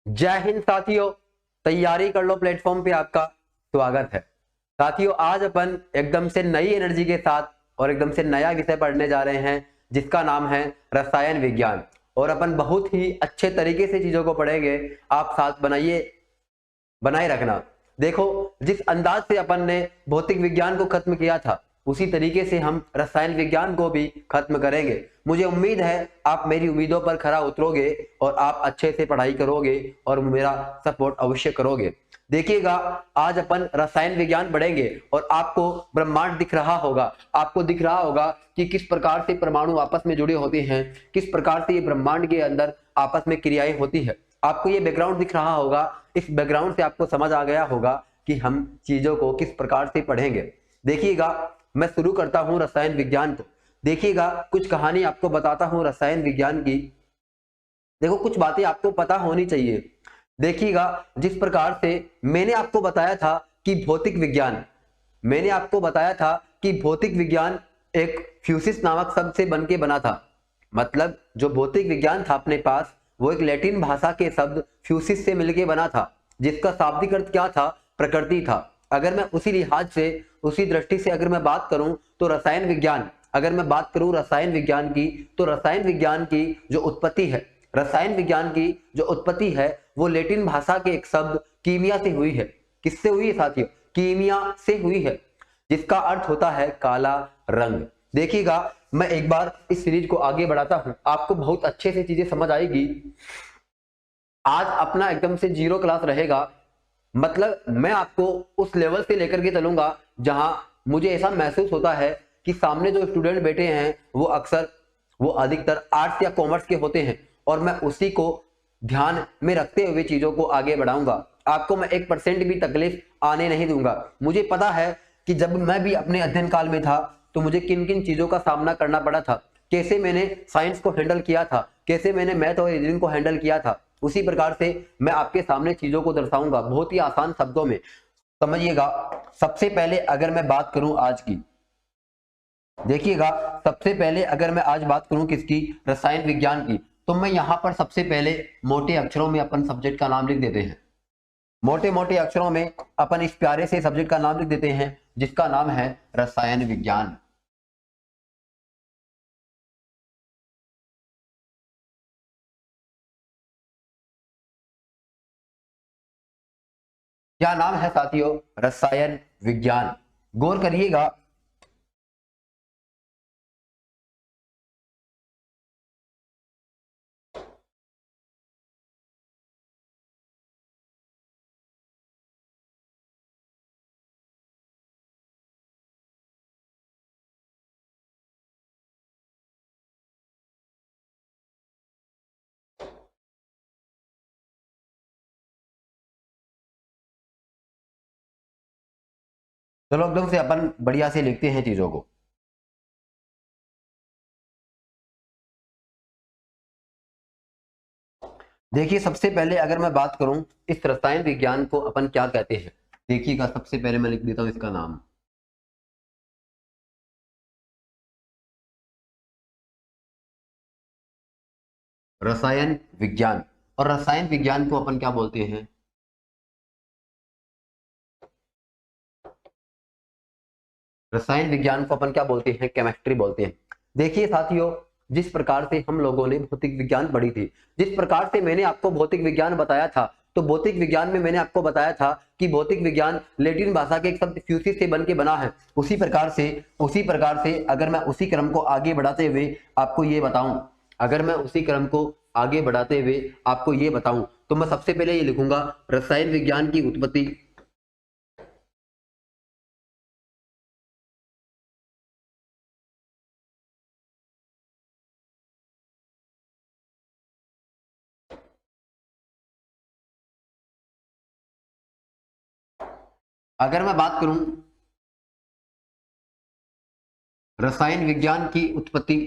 जय हिंद साथियों, तैयारी कर लो प्लेटफॉर्म पे आपका स्वागत है। साथियों, आज अपन एकदम से नई एनर्जी के साथ और एकदम से नया विषय पढ़ने जा रहे हैं जिसका नाम है रसायन विज्ञान। और अपन बहुत ही अच्छे तरीके से चीजों को पढ़ेंगे। आप साथ बनाए रखना। देखो, जिस अंदाज से अपन ने भौतिक विज्ञान को खत्म किया था उसी तरीके से हम रसायन विज्ञान को भी खत्म करेंगे। मुझे उम्मीद है आप मेरी उम्मीदों पर खरा उतरोगे और आप अच्छे से पढ़ाई करोगे और मेरा सपोर्ट अवश्य करोगे। देखिएगा, आज अपन रसायन विज्ञान पढ़ेंगे और आपको ब्रह्मांड दिख रहा होगा। आपको दिख रहा होगा कि किस प्रकार से परमाणु आपस में जुड़े होते हैं, किस प्रकार से ये ब्रह्मांड के अंदर आपस में क्रियाएं होती है। आपको ये बैकग्राउंड दिख रहा होगा। इस बैकग्राउंड से आपको समझ आ गया होगा कि हम चीजों को किस प्रकार से पढ़ेंगे। देखिएगा, मैं शुरू करता हूं रसायन विज्ञान को। देखिएगा, कुछ कहानी आपको बताता हूं रसायन विज्ञान की। देखो, कुछ बातें आपको पता होनी चाहिए। देखिएगा, जिस प्रकार से मैंने आपको बताया था कि भौतिक विज्ञान एक फ्यूसिस नामक शब्द से बन के बना था। मतलब जो भौतिक विज्ञान था अपने पास, वो एक लैटिन भाषा के शब्द फ्यूसिस से मिलके बना था, जिसका शाब्दिक अर्थ क्या था? प्रकृति था। अगर मैं उसी लिहाज से, उसी दृष्टि से अगर मैं बात करूं तो रसायन विज्ञान, अगर मैं बात करूं रसायन विज्ञान की, तो रसायन विज्ञान की जो उत्पत्ति है, वो लैटिन भाषा के एक शब्द कीमिया से हुई है। किससे हुई है साथियों? कीमिया से हुई है, जिसका अर्थ होता है काला रंग। देखिएगा, मैं एक बार इस सीरीज को आगे बढ़ाता हूं, आपको बहुत अच्छे से चीजें समझ आएगी। आज अपना एकदम से जीरो क्लास रहेगा। मतलब मैं आपको उस लेवल से लेकर के चलूंगा जहां मुझे ऐसा महसूस होता है कि सामने जो स्टूडेंट बैठे हैं वो अधिकतर आर्ट्स या कॉमर्स के होते हैं, और मैं उसी को ध्यान में रखते हुए चीजों को आगे बढ़ाऊंगा। आपको मैं 1% भी तकलीफ आने नहीं दूंगा। मुझे पता है कि जब मैं भी अपने अध्ययन काल में था तो मुझे किन किन चीजों का सामना करना पड़ा था, कैसे मैंने साइंस को हैंडल किया था, कैसे मैंने मैथ और रीजनिंग को हैंडल किया था। उसी प्रकार से मैं आपके सामने चीजों को दर्शाऊंगा बहुत ही आसान शब्दों में। समझिएगा, सबसे पहले अगर मैं बात करूं आज की, देखिएगा, सबसे पहले अगर मैं आज बात करूं किसकी? रसायन विज्ञान की। तो मैं यहां पर सबसे पहले मोटे अक्षरों में अपन सब्जेक्ट का नाम लिख देते हैं। मोटे मोटे अक्षरों में अपन इस प्यारे से सब्जेक्ट का नाम लिख देते हैं जिसका नाम है रसायन विज्ञान। क्या नाम है साथियों? रसायन विज्ञान। गौर करिएगा, चलो एकदम से अपन बढ़िया से लिखते हैं चीजों को। देखिए, सबसे पहले अगर मैं बात करूं इस रसायन विज्ञान को अपन क्या कहते हैं। देखिएगा, सबसे पहले मैं लिख देता हूं इसका नाम, रसायन विज्ञान। और रसायन विज्ञान को अपन क्या बोलते हैं? रसायन विज्ञान को अपन क्या बोलते हैं? केमिस्ट्री बोलते हैं। देखिए साथियों, जिस प्रकार से हम लोगों ने भौतिक विज्ञान पढ़ी थी, जिस प्रकार से मैंने आपको भौतिक विज्ञान बताया था, तो भौतिक विज्ञान में मैंने आपको बताया था कि भौतिक विज्ञान लैटिन भाषा के एक शब्द फ्यूसिस से बन के बना है। उसी प्रकार से अगर मैं उसी क्रम को आगे बढ़ाते हुए आपको ये बताऊं, अगर मैं उसी क्रम को आगे बढ़ाते हुए आपको ये बताऊं, तो मैं सबसे पहले ये लिखूंगा रसायन विज्ञान की उत्पत्ति। अगर मैं बात करूं रसायन विज्ञान की उत्पत्ति,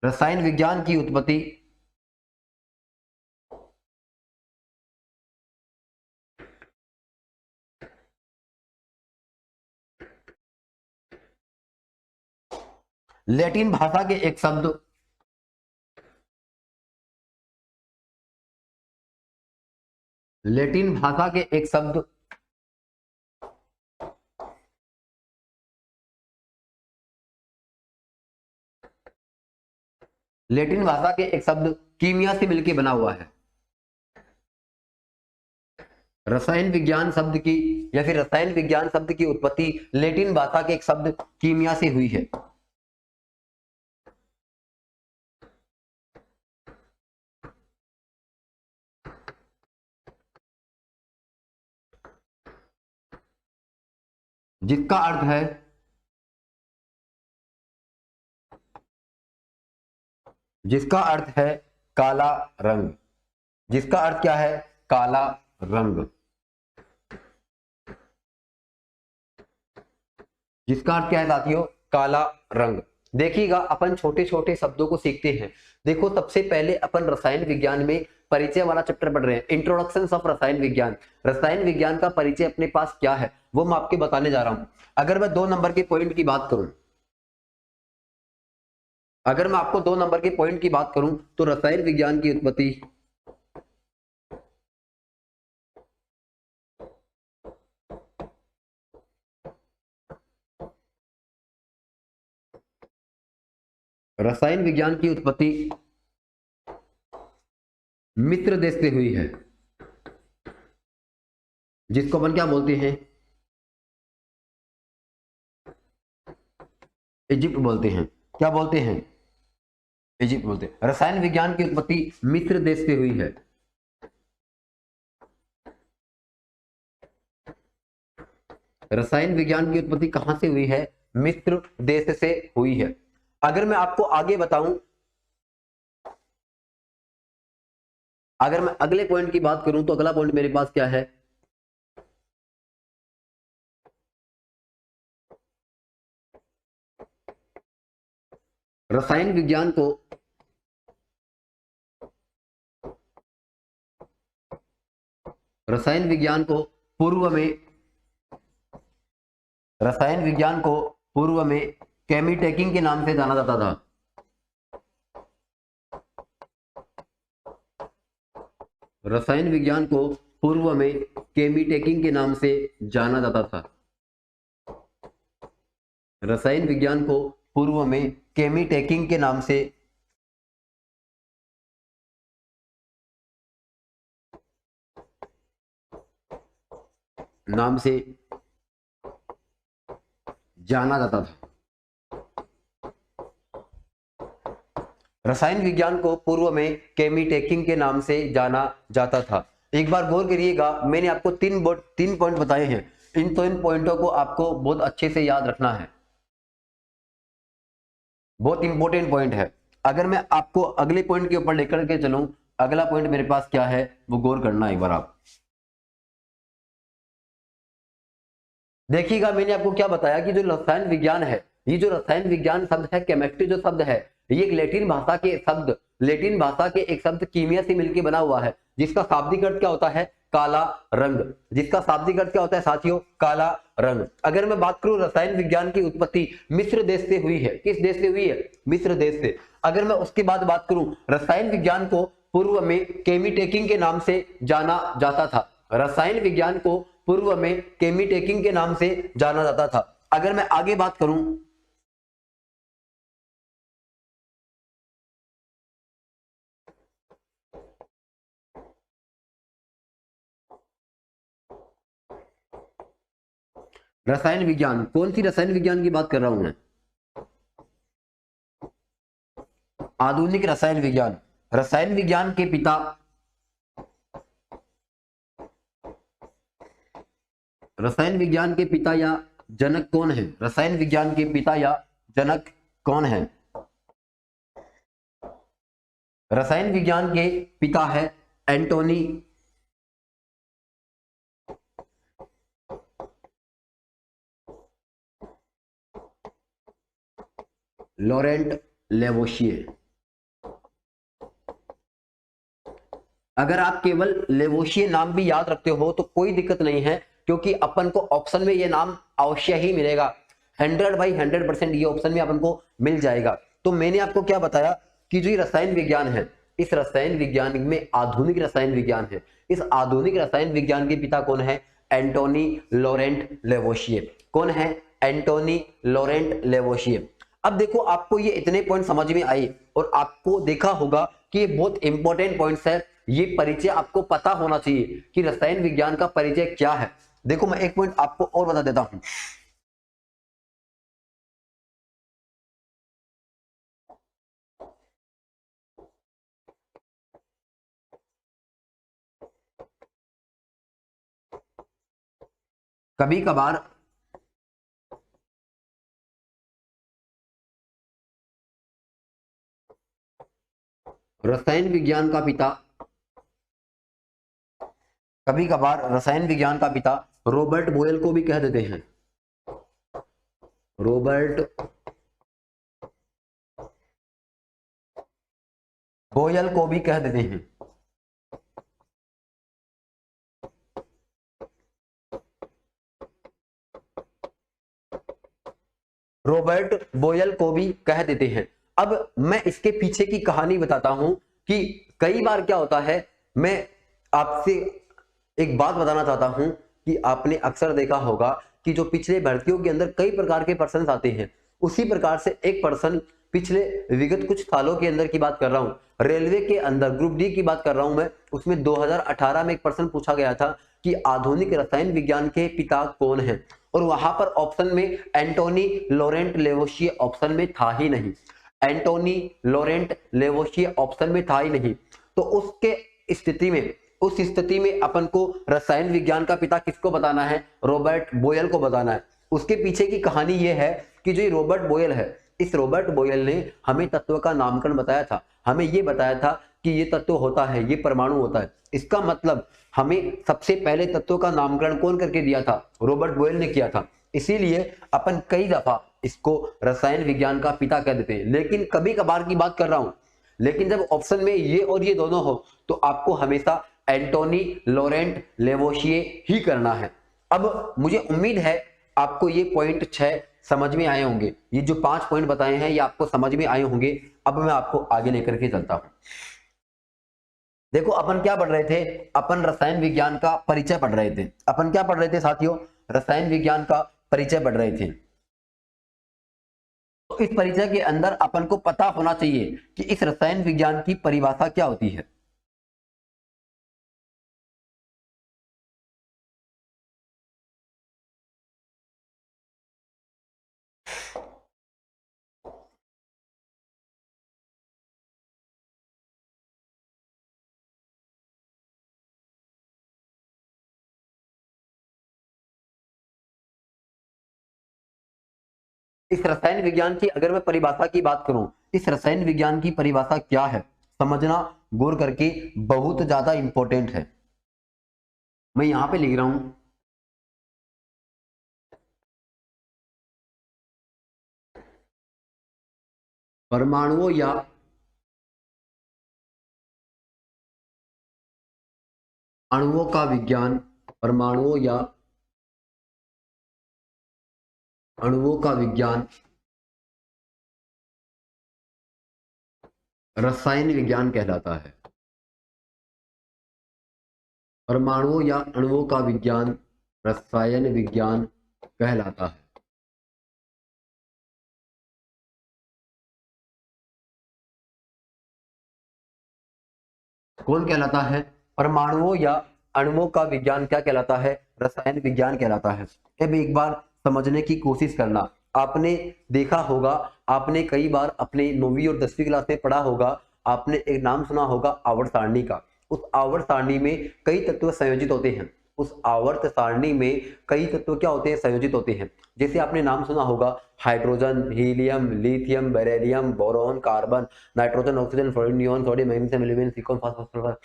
रसायन विज्ञान की उत्पत्ति लैटिन भाषा के एक शब्द लैटिन भाषा के एक शब्द लैटिन भाषा के एक शब्द कीमिया से मिलकर बना हुआ है। रसायन विज्ञान शब्द की या फिर रसायन विज्ञान शब्द की उत्पत्ति लैटिन भाषा के एक शब्द कीमिया से हुई है। जिसका अर्थ है काला रंग। जिसका अर्थ क्या है? काला रंग। जिसका अर्थ क्या है साथियों? काला रंग। देखिएगा अपन छोटे छोटे शब्दों को सीखते हैं। देखो सबसे पहले अपन रसायन विज्ञान में परिचय वाला चैप्टर पढ़ रहे हैं, इंट्रोडक्शन ऑफ रसायन विज्ञान। रसायन विज्ञान का परिचय अपने पास क्या है वो मैं आपके बताने जा रहा हूं। अगर मैं 2 नंबर के पॉइंट की बात करूं, अगर मैं आपको 2 नंबर के पॉइंट की बात करूं तो रसायन विज्ञान की उत्पत्ति मिस्र देश से हुई है, जिसको अपन क्या बोलते हैं? इजिप्ट बोलते हैं। क्या बोलते हैं? इजिप्ट बोलते हैं। रसायन विज्ञान की उत्पत्ति मिस्र देश से हुई है। रसायन विज्ञान की उत्पत्ति कहां से हुई है? मिस्र देश से हुई है। अगर मैं आपको आगे बताऊं, अगर मैं अगले पॉइंट की बात करूं तो अगला पॉइंट मेरे पास क्या है? रसायन विज्ञान को पूर्व में केमिटेकिंग के नाम से जाना जाता था। रसायन विज्ञान को पूर्व में केमिटेकिंग के नाम से जाना जाता था। रसायन विज्ञान को पूर्व में केमिटेकिंग के नाम से जाना जाता था। रसायन विज्ञान को पूर्व में केमिटेकिंग के नाम से जाना जाता था। एक बार गौर करिएगा, मैंने आपको 3 पॉइंट बताए हैं। इन 3 पॉइंटों को आपको बहुत अच्छे से याद रखना है, बहुत इंपॉर्टेंट पॉइंट है। अगर मैं आपको अगले पॉइंट के ऊपर लेकर के चलूं, अगला पॉइंट मेरे पास क्या है वो गौर करना एक बार आप देखिएगा। मैंने आपको क्या बताया कि जो रसायन विज्ञान है, ये जो रसायन विज्ञान शब्द है, केमिस्ट्री जो शब्द है, ये एक लैटिन भाषा के एक शब्द कीमिया से मिलकर बना हुआ है, जिसका शाब्दिक अर्थ क्या होता है? काला रंग। जिसका शाब्दिक अर्थ क्या होता है साथियों? काला रंग। अगर मैं बात करूं रसायन विज्ञान की उत्पत्ति मिस्र देश से हुई है। किस देश से हुई है? मिस्र देश से। अगर मैं उसके बाद बात करूं, रसायन विज्ञान को पूर्व में केमिटेकिंग के नाम से जाना जाता था। रसायन विज्ञान को पूर्व में केमिटेकिंग के नाम से जाना जाता था। अगर मैं आगे बात करूं, रसायन विज्ञान, कौन सी रसायन विज्ञान की बात कर रहा हूं मैं? आधुनिक रसायन विज्ञान। रसायन विज्ञान के पिता या जनक कौन है? रसायन विज्ञान के पिता या जनक कौन है? रसायन विज्ञान के पिता है एंटोनी लॉरेंट लेवोशिए। अगर आप केवल लेवोशिए नाम भी याद रखते हो तो कोई दिक्कत नहीं है, क्योंकि अपन को ऑप्शन में ये नाम अवश्य ही मिलेगा। 100/100% ये ऑप्शन में अपन को मिल जाएगा। तो मैंने आपको क्या बताया कि जो रसायन विज्ञान है, इस रसायन विज्ञान में आधुनिक रसायन विज्ञान है। इस आधुनिक रसायन विज्ञान के पिता कौन है? एंटोनी लॉरेंट लेवोशिए। कौन है? एंटोनी लॉरेंट लेवोशिए। अब देखो आपको ये इतने पॉइंट समझ में आए और आपको देखा होगा कि ये बहुत इंपॉर्टेंट पॉइंट्स है। ये परिचय आपको पता होना चाहिए कि रसायन विज्ञान का परिचय क्या है। देखो मैं एक पॉइंट आपको और बता देता हूं। कभी कभार रसायन विज्ञान का पिता कभी कभार रसायन विज्ञान का पिता रॉबर्ट बॉयल को भी कह देते हैं। रॉबर्ट बॉयल को भी कह देते हैं। रॉबर्ट बॉयल को भी कह देते हैं। अब मैं इसके पीछे की कहानी बताता हूं कि कई बार क्या होता है, मैं आपसे एक बात बताना चाहता हूं कि आपने अक्सर देखा होगा कि जो पिछले भर्तियों के अंदर कई प्रकार के पर्सन आते हैं, उसी प्रकार से एक पर्सन पिछले विगत कुछ सालों के अंदर की बात कर रहा हूं, रेलवे के अंदर ग्रुप डी की बात कर रहा हूं मैं, उसमें 2018 में एक पर्सन पूछा गया था कि आधुनिक रसायन विज्ञान के पिता कौन है, और वहां पर ऑप्शन में एंटोनी लॉरेंट लेवोशिए ऑप्शन में था ही नहीं। एंटोनी लॉरेंट लेवोशिए ऑप्शन में था ही नहीं। तो उसके स्थिति में उस स्थिति में अपन को रसायन विज्ञान का पिता किसको बताना है? रॉबर्ट बॉयल को बताना है। उसके पीछे की कहानी यह है कि जो रॉबर्ट बॉयल है, इस रॉबर्ट बॉयल ने हमें तत्व का नामकरण बताया था। हमें यह बताया था कि ये तत्व होता है, ये परमाणु होता है। इसका मतलब हमें सबसे पहले तत्वों का नामकरण कौन करके दिया था? रॉबर्ट बॉयल ने किया था। इसीलिए अपन कई दफा इसको रसायन विज्ञान का पिता कह देते हैं। लेकिन कभी कभार की बात कर रहा हूं, लेकिन जब ऑप्शन में ये और ये दोनों हो तो आपको हमेशा एंटोनी लॉरेंट लेवोशिए ही करना है। अब मुझे उम्मीद है आपको ये पॉइंट 6 समझ में आए होंगे। ये जो 5 पॉइंट बताए हैं ये आपको समझ में आए होंगे। अब मैं आपको आगे लेकर के चलता हूं। देखो अपन क्या पढ़ रहे थे? अपन रसायन विज्ञान का परिचय पढ़ रहे थे। अपन क्या पढ़ रहे थे साथियों? रसायन विज्ञान का परिचय पढ़ रहे थे। तो इस परिचय के अंदर अपन को पता होना चाहिए कि इस रसायन विज्ञान की परिभाषा क्या होती है। इस रसायन विज्ञान की अगर मैं परिभाषा की बात करूं, इस रसायन विज्ञान की परिभाषा क्या है समझना गौर करके बहुत ज्यादा इंपॉर्टेंट है। मैं यहां पे लिख रहा हूं, परमाणुओं या अणुओं का विज्ञान, परमाणुओं या अणुओं का विज्ञान रसायन विज्ञान कहलाता है। परमाणुओं या अणुओं का विज्ञान रसायन विज्ञान कहलाता है। कौन कहलाता है? परमाणुओं या अणुओं का विज्ञान क्या कहलाता है? रसायन विज्ञान कहलाता है। अब एक बार समझने की कोशिश करना। आपने देखा होगा, आपने कई बार अपने 9वीं और 10वीं क्लास में पढ़ा होगा, आपने एक नाम सुना होगा आवर्त सारणी का। उस आवर्त सारणी में कई तत्व संयोजित होते हैं। उस आवर्त सारणी में कई तत्व क्या होते हैं? संयोजित होते हैं। जैसे आपने नाम सुना होगा hydrogen, helium, lithium, beryllium, boron, carbon, nitrogen, oxygen, fluorine, neon, sodium, magnesium, aluminium, silicon, phosphorus.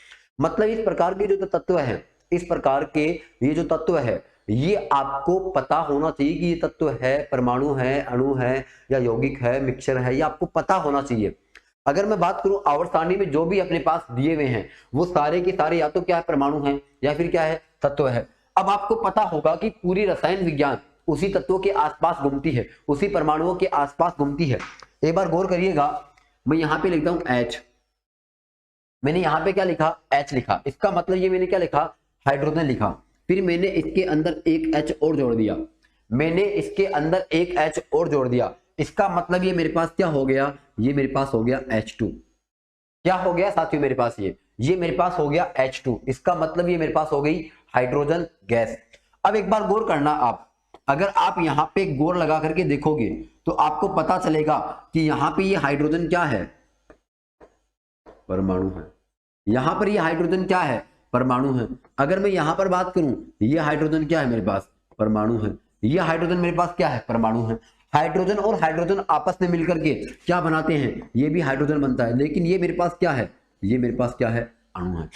मतलब इस प्रकार के जो तत्व है, इस प्रकार के ये जो तत्व है, ये आपको पता होना चाहिए कि ये तत्व है, परमाणु है, अणु है या यौगिक है, मिक्सचर है, ये आपको पता होना चाहिए। अगर मैं बात करूं आवर्त सारणी में जो भी अपने पास दिए हुए हैं वो सारे के सारे या तो क्या है? परमाणु हैं या फिर क्या है? तत्व है। अब आपको पता होगा कि पूरी रसायन विज्ञान उसी तत्वों के आसपास घूमती है, उसी परमाणुओं के आसपास घूमती है। एक बार गौर करिएगा, मैं यहां पे लिखता हूं H, मैंने यहाँ पे क्या लिखा, H लिखा, इसका मतलब ये मैंने क्या लिखा, हाइड्रोजन लिखा। फिर मैंने इसके अंदर एक H और जोड़ दिया, मैंने इसके अंदर एक H और जोड़ दिया, इसका मतलब ये मेरे पास क्या हो गया, ये मेरे पास हो गया H2। क्या हो गया साथियों मेरे पास, ये मेरे पास हो गया H2, इसका मतलब ये मेरे पास हो गई हाइड्रोजन गैस। अब एक बार गौर करना आप, अगर आप यहाँ पे गौर लगा करके देखोगे तो आपको पता चलेगा कि यहाँ पे ये हाइड्रोजन क्या है, परमाणु है। यहां पर ये हाइड्रोजन क्या है, परमाणु है। अगर मैं यहां पर बात करूं, ये हाइड्रोजन क्या है मेरे पास, परमाणु है। ये हाइड्रोजन मेरे पास क्या है, परमाणु है। हाइड्रोजन और हाइड्रोजन आपस में मिलकर के क्या बनाते हैं, ये भी हाइड्रोजन बनता है, लेकिन ये मेरे पास क्या है, ये मेरे पास क्या है, अणु है।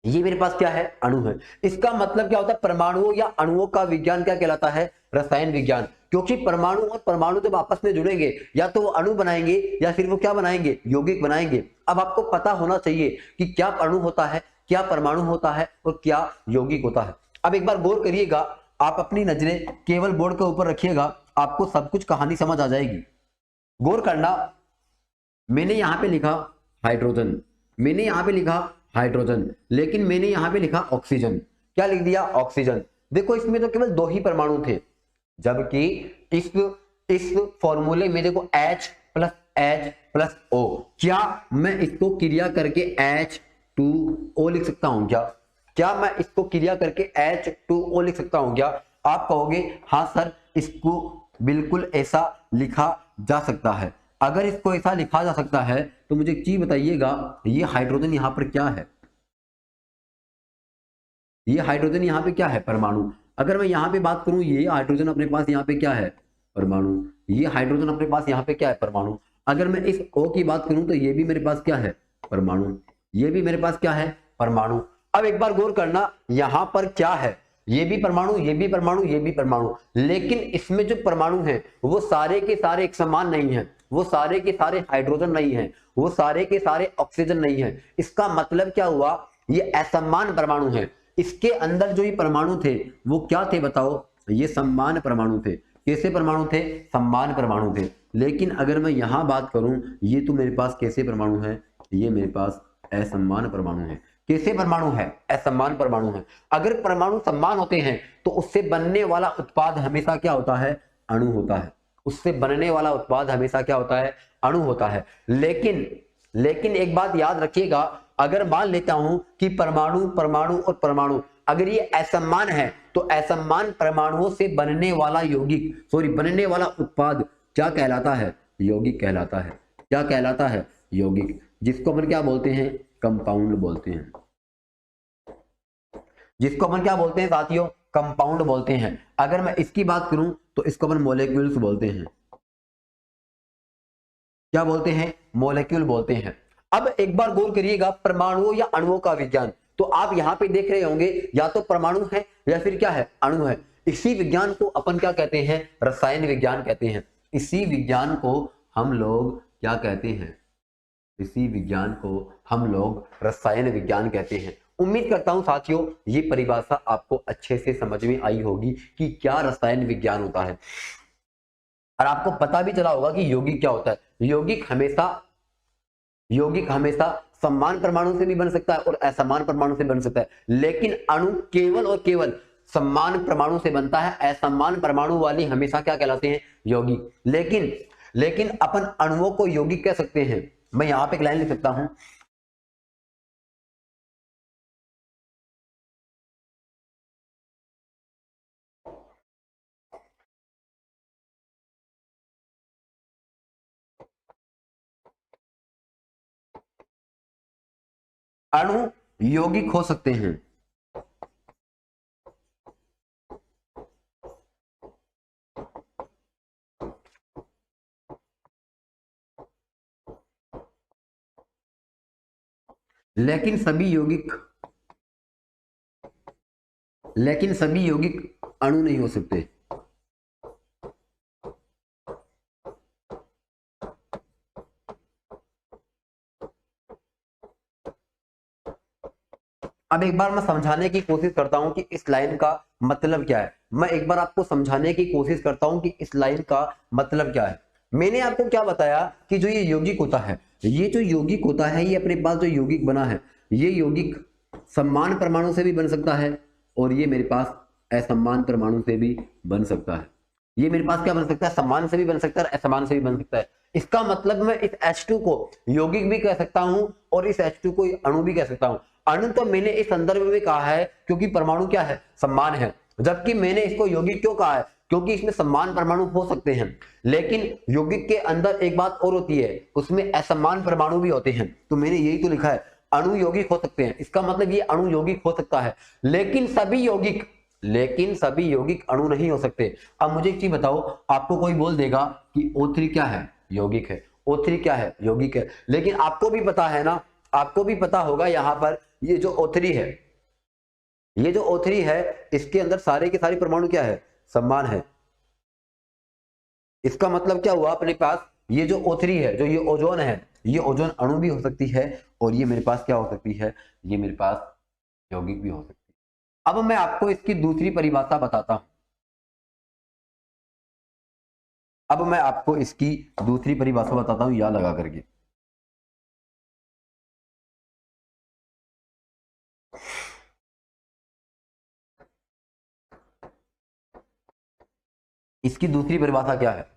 ये मेरे पास क्या है, अणु है। इसका मतलब क्या होता है, परमाणुओं या अणुओं का विज्ञान क्या कहलाता है, रसायन विज्ञान। क्योंकि परमाणु और परमाणु जब आपस में जुड़ेंगे या तो वो अणु बनाएंगे या फिर वो क्या बनाएंगे, यौगिक बनाएंगे। अब आपको पता होना चाहिए कि क्या अणु होता है, क्या परमाणु होता है और क्या यौगिक होता है। अब एक बार गौर करिएगा, आप अपनी नजरें केवल बोर्ड के ऊपर रखिएगा, आपको सब कुछ कहानी समझ आ जाएगी। गौर करना, मैंने यहां पे लिखा हाइड्रोजन, मैंने यहां पे लिखा हाइड्रोजन, लेकिन मैंने यहां पे लिखा ऑक्सीजन। क्या लिख दिया, ऑक्सीजन। देखो इसमें तो केवल 2 ही परमाणु थे, जबकि इस फॉर्मूले में देखो H प्लस O। क्या मैं इसको क्रिया करके H2O लिख सकता हूं क्या मैं इसको क्रिया करके H2O लिख सकता हूं क्या? आप कहोगे हाँ सर, इसको बिल्कुल ऐसा लिखा जा सकता है। अगर इसको ऐसा लिखा जा सकता है तो मुझे एक चीज बताइएगा, ये हाइड्रोजन यहां पर क्या है, ये हाइड्रोजन यहाँ पे क्या है, परमाणु। अगर मैं यहाँ पे बात करूं, ये हाइड्रोजन अपने पास यहाँ पे क्या है, परमाणु। ये हाइड्रोजन अपने पास यहाँ पे क्या है, परमाणु। अगर मैं इस O की बात करूं तो ये भी मेरे पास क्या है, परमाणु। ये भी मेरे पास क्या है, परमाणु। अब एक बार गौर करना, यहाँ पर क्या है, ये भी परमाणु, ये भी परमाणु, ये भी परमाणु, लेकिन इसमें जो परमाणु है वो सारे के सारे एक समान नहीं है, वो सारे के सारे हाइड्रोजन नहीं है, वो सारे के सारे ऑक्सीजन नहीं है। इसका मतलब क्या हुआ, ये असमान परमाणु है। इसके अंदर जो ये परमाणु थे वो क्या थे बताओ, ये समान परमाणु थे। कैसे परमाणु थे, समान परमाणु थे। लेकिन अगर मैं यहां बात करूं, ये तो मेरे पास कैसे परमाणु है, ये मेरे पास असमान परमाणु है। कैसे परमाणु है, असमान परमाणु है। अगर परमाणु समान होते हैं तो उससे बनने वाला उत्पाद हमेशा क्या होता है, अणु होता है। उससे बनने वाला उत्पाद हमेशा क्या होता है, अणु होता है। लेकिन एक बात याद रखिएगा, अगर मान लेता हूं कि परमाणु और परमाणु अगर ये असमान है तो असमान परमाणुओं से बनने वाला बनने वाला उत्पाद क्या कहलाता है, यौगिक कहलाता है। क्या कहलाता है, यौगिक, जिसको अपन क्या बोलते हैं, कंपाउंड बोलते हैं। जिसको अपन क्या बोलते हैं साथियों, कंपाउंड बोलते हैं। अगर मैं इसकी बात करूं तो इसको अपन मॉलिक्यूल्स बोलते हैं। क्या बोलते हैं, मॉलिक्यूल बोलते हैं। अब एक बार गौर करिएगा, परमाणुओं या अणुओं का विज्ञान, तो आप यहां पे देख रहे होंगे या तो परमाणु है या फिर क्या है, अणु है। इसी विज्ञान को अपन क्या कहते हैं, रसायन विज्ञान कहते हैं। इसी विज्ञान को हम लोग क्या कहते हैं, इसी विज्ञान को हम लोग रसायन विज्ञान कहते हैं। उम्मीद करता हूं साथियों ये परिभाषा आपको अच्छे से समझ में आई होगी कि क्या रसायन विज्ञान होता है, और आपको पता भी चला होगा कि यौगिक क्या होता है। यौगिक हमेशा समान परमाणु से भी बन सकता है और असमान परमाणु से बन सकता है, लेकिन अणु केवल और केवल समान परमाणु से बनता है। असमान परमाणु वाली हमेशा क्या कहलाते हैं, यौगिक। लेकिन अपन अणुओं को यौगिक कह सकते हैं। मैं यहां पे एक लाइन लिख सकता हूं, अणु यौगिक हो सकते हैं। लेकिन सभी यौगिक अणु नहीं हो सकते। अब एक बार मैं समझाने की कोशिश करता हूं कि इस लाइन का मतलब क्या है। मैं एक बार आपको समझाने की कोशिश करता हूं कि इस लाइन का मतलब क्या है। मैंने आपको क्या बताया कि जो ये यौगिक होता है, ये जो यौगिक होता है, ये अपने पास जो यौगिक बना है, ये यौगिक समान परमाणु से भी बन सकता है और ये मेरे पास असमान परमाणु से भी बन सकता है। ये मेरे पास क्या बन सकता है, समान से भी बन सकता है और असमान से भी बन सकता है। इसका मतलब मैं इस H2 को यौगिक भी कह सकता हूं और इस H2 को अणु भी कह सकता हूं। अणु तो मैंने इस संदर्भ में कहा है क्योंकि परमाणु क्या है, समान है, जबकि मैंने इसको यौगिक क्यों कहा है, क्योंकि इसमें समान परमाणु हो सकते हैं। लेकिन यौगिक के अंदर एक बात और होती है, उसमें असमान परमाणु भी होते हैं। तो मैंने यही तो लिखा है, अणु यौगिक हो सकते हैं, इसका मतलब ये अणु यौगिक हो सकता है, लेकिन सभी यौगिक अणु नहीं हो सकते। अब मुझे एक चीज बताओ, आपको कोई बोल देगा कि O3 क्या है, यौगिक है, O3 क्या है, यौगिक है, लेकिन आपको भी पता है ना, आपको भी पता होगा यहां पर ये जो O3 है, ये जो O3 है, इसके अंदर सारे के सारे परमाणु क्या है, समान है। इसका मतलब क्या हुआ, अपने पास ये जो O3 है, जो ये ओजोन है, ये ओजोन अणु भी हो सकती है और ये मेरे पास क्या हो सकती है, ये मेरे पास यौगिक भी हो सकती है। अब मैं आपको इसकी दूसरी परिभाषा बताता हूं। अब मैं आपको इसकी दूसरी परिभाषा बताता हूं, या लगा करके। इसकी दूसरी परिभाषा क्या है,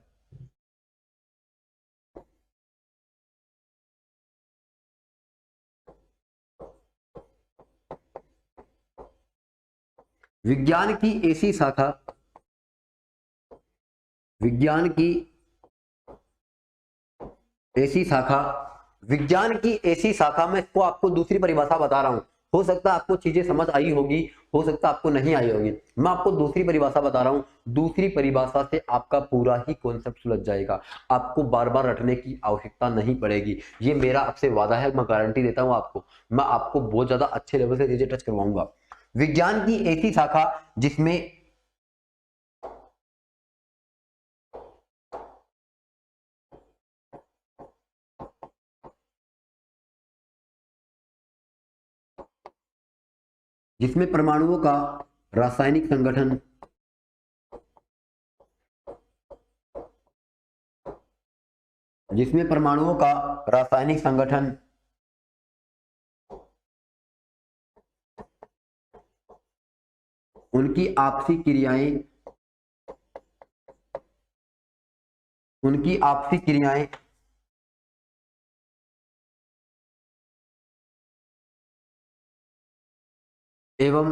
विज्ञान की ऐसी शाखा, विज्ञान की ऐसी शाखा, विज्ञान की ऐसी शाखा, मैं इसको आपको दूसरी परिभाषा बता रहा हूं। हो सकता है आपको चीजें समझ आई होगी, हो सकता है आपको नहीं आई होगी। मैं आपको दूसरी परिभाषा बता रहा हूं, दूसरी परिभाषा से आपका पूरा ही कॉन्सेप्ट सुलझ जाएगा, आपको बार बार रटने की आवश्यकता नहीं पड़ेगी। ये मेरा आपसे वादा है, मैं गारंटी देता हूं आपको, मैं आपको बहुत ज्यादा अच्छे लेवल से चीजें टच करवाऊंगा। विज्ञान की ऐसी शाखा जिसमें जिसमें परमाणुओं का रासायनिक संगठन, जिसमें परमाणुओं का रासायनिक संगठन, उनकी आपसी क्रियाएं, उनकी आपसी क्रियाएं एवं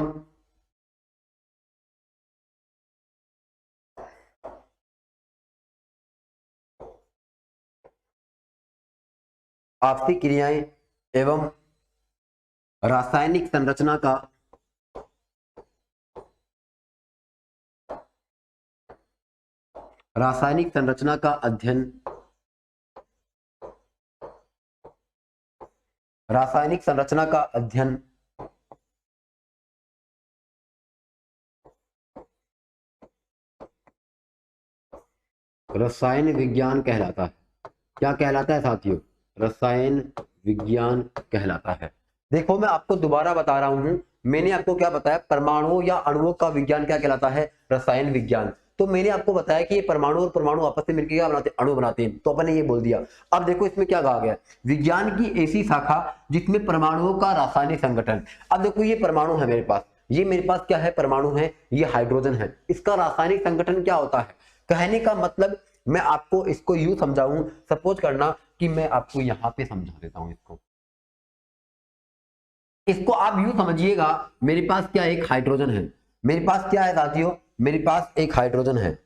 आपसी क्रियाएं एवं रासायनिक संरचना का, रासायनिक संरचना का अध्ययन, रासायनिक संरचना का अध्ययन रसायन विज्ञान कहलाता है। क्या कहलाता है साथियों, रसायन विज्ञान कहलाता है। देखो मैं आपको दोबारा बता रहा हूं, मैंने आपको क्या बताया, परमाणु या अणुओं का विज्ञान क्या कहलाता है, रसायन विज्ञान। तो मैंने आपको बताया कि ये परमाणु और परमाणु आपस में मिलकर क्या बनाते हैं, अणु बनाते हैं, तो अपन ने ये बोल दिया। अब देखो इसमें क्या कहा गया, विज्ञान की ऐसी शाखा जिसमें परमाणुओं का रासायनिक संगठन। अब देखो ये परमाणु है मेरे पास, ये मेरे पास क्या है, परमाणु है, ये हाइड्रोजन है, इसका रासायनिक संगठन क्या होता है। कहने का मतलब मैं आपको इसको यूं समझाऊं, सपोज करना कि मैं आपको यहां पे समझा देता हूं इसको आप यूं समझिएगा, मेरे पास क्या एक हाइड्रोजन है, मेरे पास क्या है साथियों, मेरे पास एक हाइड्रोजन है,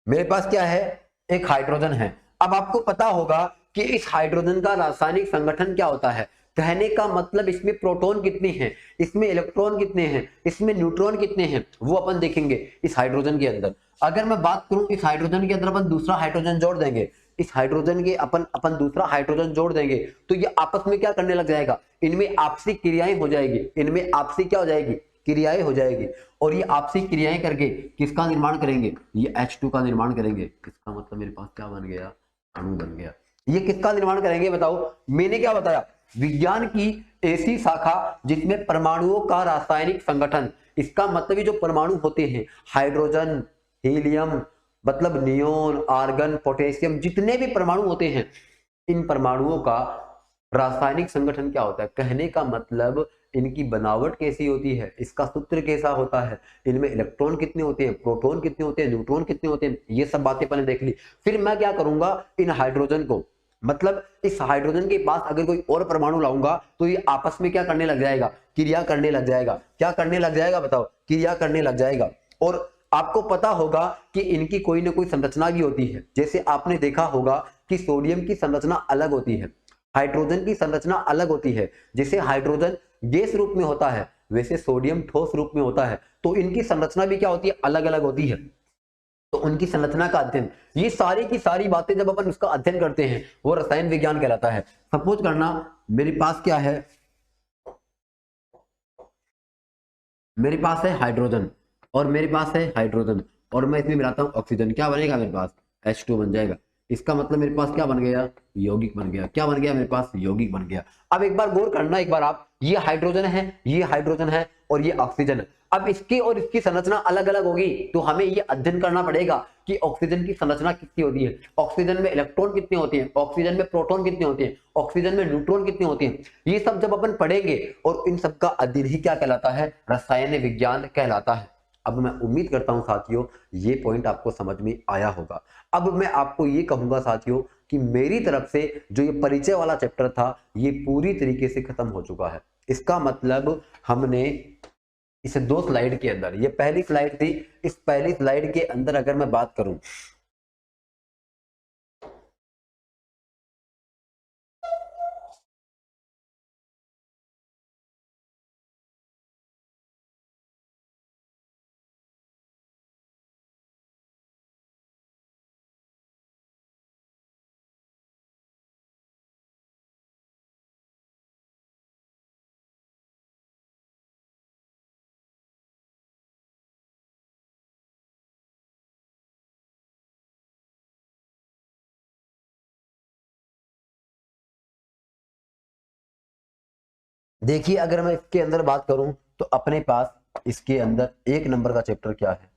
मेरे पास क्या है, एक हाइड्रोजन है। अब आपको पता होगा कि इस हाइड्रोजन का रासायनिक संगठन क्या होता है। कहने का मतलब इसमें प्रोटॉन कितने हैं, इसमें इलेक्ट्रॉन कितने हैं, इसमें न्यूट्रॉन कितने हैं, वो अपन देखेंगे इस हाइड्रोजन के अंदर। अगर मैं बात करूं इस हाइड्रोजन के अंदर अपन दूसरा हाइड्रोजन जोड़ देंगे, इस हाइड्रोजन के अपन दूसरा हाइड्रोजन जोड़ देंगे, तो ये आपस में क्या करने लग जाएगा, इनमें आपसी क्रियाएं हो जाएगी, इनमें आपसी क्या हो जाएगी, क्रियाएं हो जाएगी। और ये आपसी क्रियाएं करके किसका निर्माण करेंगे, ये H2 का निर्माण करेंगे। इसका मतलब मेरे पास क्या बन गया, अणु बन गया। ये किसका निर्माण करेंगे बताओ, मैंने क्या बताया, विज्ञान की ऐसी शाखा जिसमें परमाणुओं का रासायनिक संगठन। इसका मतलब ये जो परमाणु होते हैं, हाइड्रोजन, हीलियम, मतलब नियोन, आर्गन, पोटेशियम, जितने भी परमाणु होते हैं, इन परमाणुओं का रासायनिक संगठन क्या होता है? कहने का मतलब इनकी बनावट कैसी होती है, इसका सूत्र कैसा होता है, इनमें इलेक्ट्रॉन कितने होते हैं, प्रोटॉन कितने होते हैं, न्यूट्रॉन कितने होते हैं, ये सब बातें पहले देख ली। फिर मैं क्या करूंगा, इन हाइड्रोजन को, मतलब इस हाइड्रोजन के पास अगर कोई और परमाणु लाऊंगा तो ये आपस में क्या करने लग जाएगा, क्रिया करने लग जाएगा। क्या करने लग जाएगा बताओ? क्रिया करने लग जाएगा। और आपको पता होगा कि इनकी कोई ना कोई संरचना भी होती है। जैसे आपने देखा होगा कि सोडियम की संरचना अलग होती है, हाइड्रोजन की संरचना अलग होती है। जैसे हाइड्रोजन गैस रूप में होता है, वैसे सोडियम ठोस रूप में होता है। तो इनकी संरचना भी क्या होती है, अलग अलग होती है। तो उनकी संरचना का अध्ययन, ये सारी की सारी बातें जब अपन उसका अध्ययन करते हैं, वो रसायन विज्ञान कहलाता है। सपोज करना मेरे पास क्या है, मेरे पास है हाइड्रोजन और मेरे पास है हाइड्रोजन, और मैं इसमें मिलाता हूं ऑक्सीजन, क्या बनेगा मेरे पास? H2 बन जाएगा। इसका मतलब मेरे पास क्या बन गया? यौगिक बन गया। क्या बन गया मेरे पास? यौगिक बन गया। अब एक बार गौर करना, एक बार आप, ये हाइड्रोजन है, ये हाइड्रोजन है और ये ऑक्सीजन है। अब इसकी और इसकी संरचना अलग अलग होगी, तो हमें ये अध्ययन करना पड़ेगा कि ऑक्सीजन की संरचना कितनी होती है, ऑक्सीजन में इलेक्ट्रॉन कितने होते हैं, ऑक्सीजन में प्रोटॉन कितने होते हैं, ऑक्सीजन में न्यूट्रॉन कितने होते हैं। ये सब जब अपन पढ़ेंगे, और इन सब का अध्ययन ही क्या कहलाता है? रसायन विज्ञान कहलाता है। अब मैं उम्मीद करता हूं साथियों ये पॉइंट आपको समझ में आया होगा। अब मैं आपको ये कहूंगा साथियों कि मेरी तरफ से जो ये परिचय वाला चैप्टर था, ये पूरी तरीके से खत्म हो चुका है। इसका मतलब हमने इस 2 स्लाइड के अंदर, ये पहली स्लाइड थी, इस पहली स्लाइड के अंदर अगर मैं बात करूं, देखिए अगर मैं इसके अंदर बात करूं तो अपने पास इसके अंदर 1 नंबर का चैप्टर क्या है?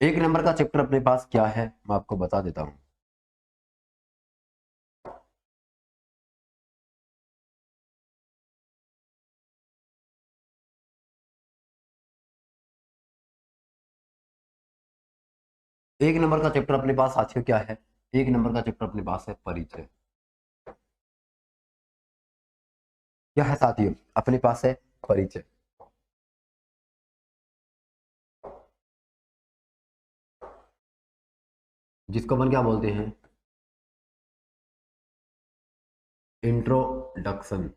एक नंबर का चैप्टर अपने पास क्या है, मैं आपको बता देता हूं। एक नंबर का चैप्टर अपने पास साथियों क्या है? एक नंबर का चैप्टर अपने पास है परिचय। क्या है साथियों? अपने पास है परिचय। जिसको अपन क्या बोलते हैं? इंट्रोडक्शन।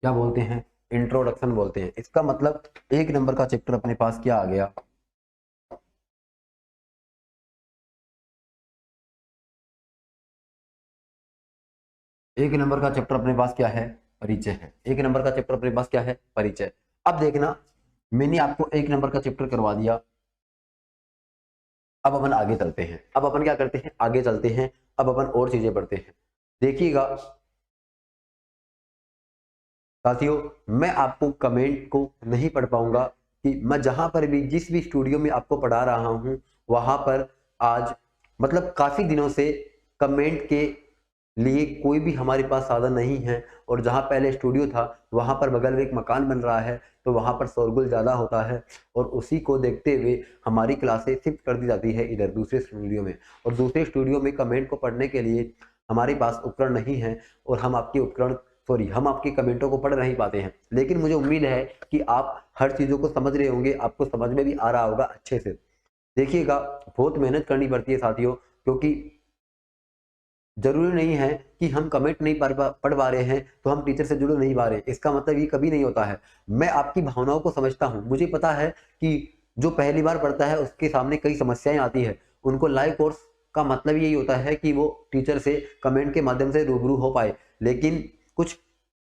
क्या बोलते हैं? इंट्रोडक्शन बोलते हैं। इसका मतलब 1 नंबर का चैप्टर अपने पास क्या आ गया? एक नंबर का चैप्टर अपने पास क्या है? परिचय है। 1 नंबर का चैप्टर अपने पास क्या है? परिचय। अब देखना, मैंने आपको 1 नंबर का चैप्टर करवा दिया। अब अपन आगे चलते हैं। अब अपन क्या करते हैं? आगे चलते हैं। अब अपन और चीजें पढ़ते हैं। देखिएगा साथियों, मैं आपको कमेंट को नहीं पढ़ पाऊंगा कि मैं जहां पर भी, जिस भी स्टूडियो में आपको पढ़ा रहा हूं, वहां पर आज मतलब काफी दिनों से कमेंट के लिए कोई भी हमारे पास साधन नहीं है। और जहां पहले स्टूडियो था, वहां पर बगल में एक मकान बन रहा है, तो वहां पर शोरगुल ज्यादा होता है, और उसी को देखते हुए हमारी क्लासें शिफ्ट कर दी जाती है इधर दूसरे स्टूडियो में। और दूसरे स्टूडियो में कमेंट को पढ़ने के लिए हमारे पास उपकरण नहीं है, और हम आपके कमेंटों को पढ़ नहीं पाते हैं। लेकिन मुझे उम्मीद है कि आप हर चीजों को समझ रहे होंगे, आपको समझ में भी आ रहा होगा अच्छे से। देखिएगा, बहुत मेहनत करनी पड़ती है साथियों, क्योंकि जरूरी नहीं है कि हम कमेंट नहीं पढ़ पा रहे हैं तो हम टीचर से जुड़ नहीं पा रहे। इसका मतलब ये कभी नहीं होता है। मैं आपकी भावनाओं को समझता हूं। मुझे पता है कि जो पहली बार पढ़ता है उसके सामने कई समस्याएं आती है। उनको लाइव कोर्स का मतलब यही होता है कि वो टीचर से कमेंट के माध्यम से रूबरू हो पाए, लेकिन कुछ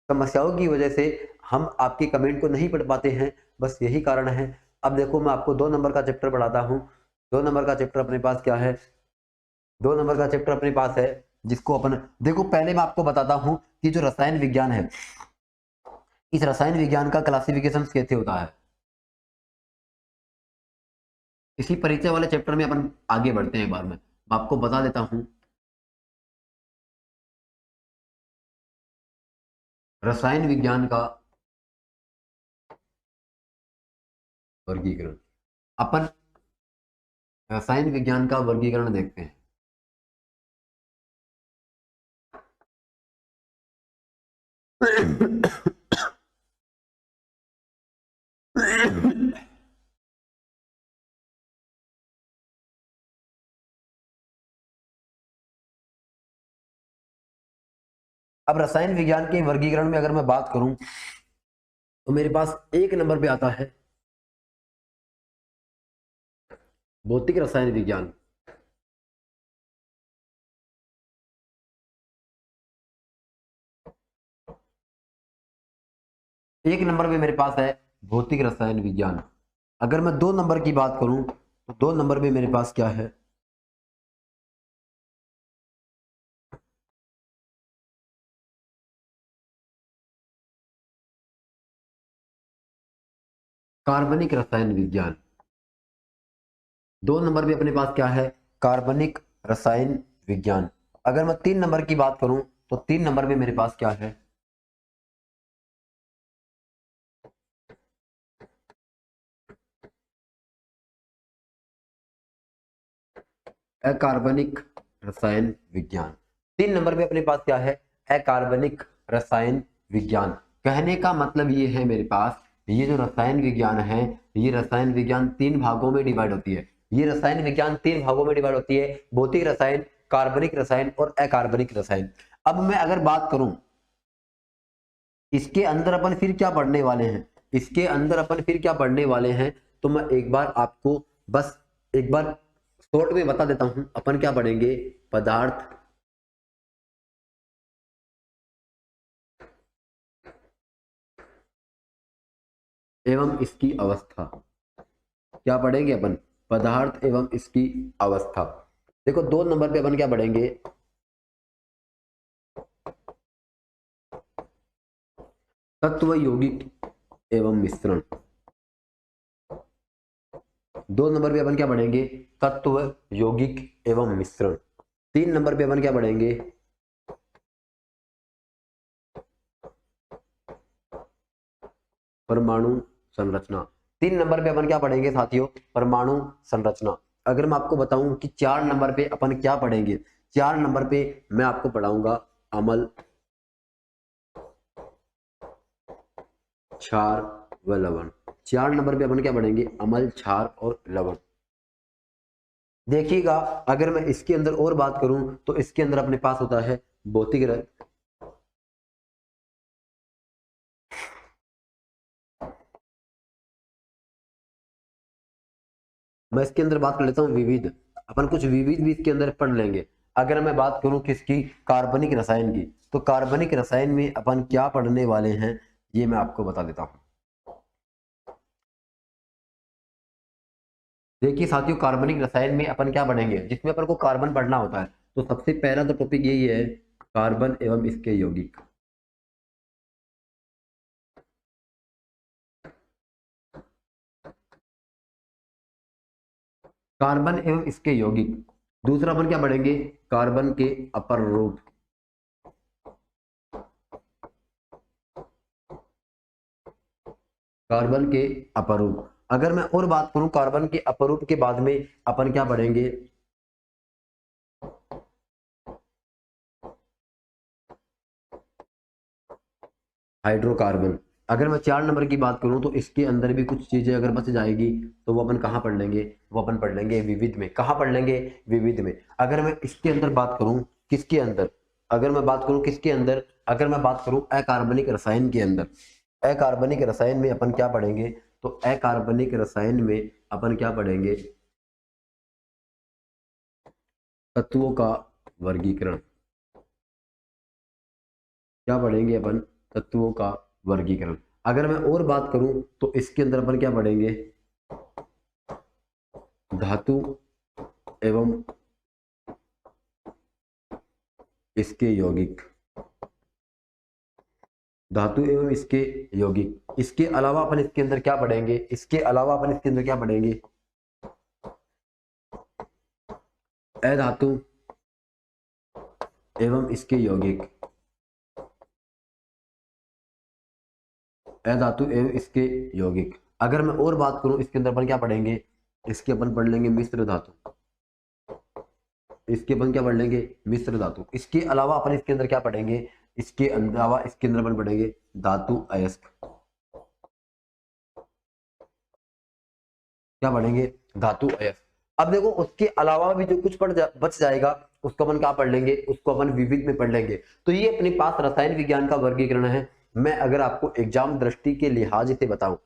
समस्याओं की वजह से हम आपके कमेंट को नहीं पढ़ पाते हैं, बस यही कारण है। अब देखो मैं आपको 2 नंबर का चैप्टर पढ़ाता हूँ। 2 नंबर का चैप्टर अपने पास क्या है, 2 नंबर का चैप्टर अपने पास है जिसको अपन देखो, पहले मैं आपको बताता हूं कि जो रसायन विज्ञान है, इस रसायन विज्ञान का क्लासिफिकेशन कैसे होता है। इसी परिचय वाले चैप्टर में अपन आगे बढ़ते हैं। एक बार मैं आपको बता देता हूं रसायन विज्ञान का वर्गीकरण। अपन रसायन विज्ञान का वर्गीकरण देखते हैं। अब रसायन विज्ञान के वर्गीकरण में अगर मैं बात करूं तो मेरे पास 1 नंबर पे आता है भौतिक रसायन विज्ञान। एक नंबर पे मेरे पास है भौतिक रसायन विज्ञान। अगर मैं 2 नंबर की बात करूं तो 2 नंबर पे मेरे पास क्या है, कार्बनिक रसायन विज्ञान। 2 नंबर पे अपने पास क्या है, कार्बनिक रसायन विज्ञान। अगर मैं 3 नंबर की बात करूं तो 3 नंबर पे मेरे पास क्या है, अकार्बनिक रसायन विज्ञान। 3 नंबर पे अपने पास क्या है, अकार्बनिक रसायन विज्ञान। कहने का मतलब ये है मेरे पास, ये जो रसायन विज्ञान है, ये रसायन विज्ञान 3 भागों में डिवाइड होती है। ये रसायन विज्ञान 3 भागों में डिवाइड होती है, भौतिक रसायन, कार्बनिक रसायन और अकार्बनिक रसायन। अब मैं अगर बात करूं इसके अंदर अपन फिर क्या पढ़ने वाले हैं, इसके अंदर अपन फिर क्या पढ़ने वाले हैं, तो मैं एक बार आपको बस एक बार शॉर्ट में बता देता हूं। अपन क्या पढ़ेंगे, पदार्थ एवं इसकी अवस्था। क्या पढ़ेंगे अपन, पदार्थ एवं इसकी अवस्था। देखो 2 नंबर पे अपन क्या पढ़ेंगे, तत्व यौगिक एवं मिश्रण। 2 नंबर पे अपन क्या पढ़ेंगे, तत्व यौगिक एवं मिश्रण। 3 नंबर पे अपन क्या पढ़ेंगे, परमाणु संरचना। 3 नंबर पे अपन क्या पढ़ेंगे साथियों, परमाणु संरचना। अगर मैं आपको बताऊं कि 4 नंबर पे अपन क्या पढ़ेंगे, 4 नंबर पे मैं आपको पढ़ाऊंगा अम्ल, क्षार व लवण। 4 नंबर पे अपन क्या पढ़ेंगे, अम्ल, क्षार और लवण। देखिएगा अगर मैं इसके अंदर और बात करूं तो इसके अंदर अपने पास होता है भौतिक मैं इसके अंदर बात कर लेता हूं विविध। अपन कुछ विविध भी इसके अंदर पढ़ लेंगे। अगर मैं बात करूं किसकी, कार्बनिक रसायन की, तो कार्बनिक रसायन में अपन क्या पढ़ने वाले हैं ये मैं आपको बता देता हूं। देखिए साथियों, कार्बनिक रसायन में अपन क्या पढ़ेंगे, जिसमें अपन को कार्बन पढ़ना होता है, तो सबसे पहला तो टॉपिक यही है, कार्बन एवं इसके यौगिक। कार्बन एवं इसके यौगिक। दूसरा अपन क्या पढ़ेंगे, कार्बन के अपर रूप। कार्बन के अपरूप। अगर मैं और बात करूं कार्बन के अपरूप के बाद में अपन क्या पढ़ेंगे, हाइड्रोकार्बन। अगर मैं 4 नंबर की बात करूं तो इसके अंदर भी कुछ चीजें अगर बच जाएगी तो वो अपन कहाँ पढ़ लेंगे, वो अपन पढ़ लेंगे विविध में। कहाँ पढ़ लेंगे, विविध में। अगर मैं इसके अंदर बात करूं, किसके अंदर, अगर मैं बात करूं किसके अंदर, अगर मैं बात करूं अकार्बनिक रसायन के अंदर, अकार्बनिक रसायन में अपन क्या पढ़ेंगे, तो अकार्बनिक रसायन में अपन क्या पढ़ेंगे, तत्वों का वर्गीकरण। क्या पढ़ेंगे अपन? तत्वों का वर्गीकरण। अगर मैं और बात करूं तो इसके अंदर अपन क्या पढ़ेंगे? धातु एवं इसके यौगिक। धातु एवं इसके यौगिक। इसके अलावा अपन इसके अंदर क्या पढ़ेंगे? इसके अलावा अपन इसके अंदर क्या पढ़ेंगे? अधातु एवं इसके यौगिक। अधातु एवं इसके यौगिक। अगर मैं और बात करूं इसके अंदर अपन क्या पढ़ेंगे? इसके अपन पढ़ लेंगे मिश्र धातु। इसके अपन क्या पढ़ लेंगे? मिश्र धातु। इसके अलावा अपन इसके अंदर क्या पढ़ेंगे? इसके अलावा इसके अंदर अपन पढ़ेंगे धातु अयस्क। क्या पढ़ेंगे? धातु अयस्क। अब देखो उसके अलावा भी जो कुछ बच जाएगा उसको अपन क्या पढ़ लेंगे? उसको अपन विविध में पढ़ लेंगे। तो ये अपने पास रसायन विज्ञान का वर्गीकरण है। मैं अगर आपको एग्जाम दृष्टि के लिहाज से बताऊं,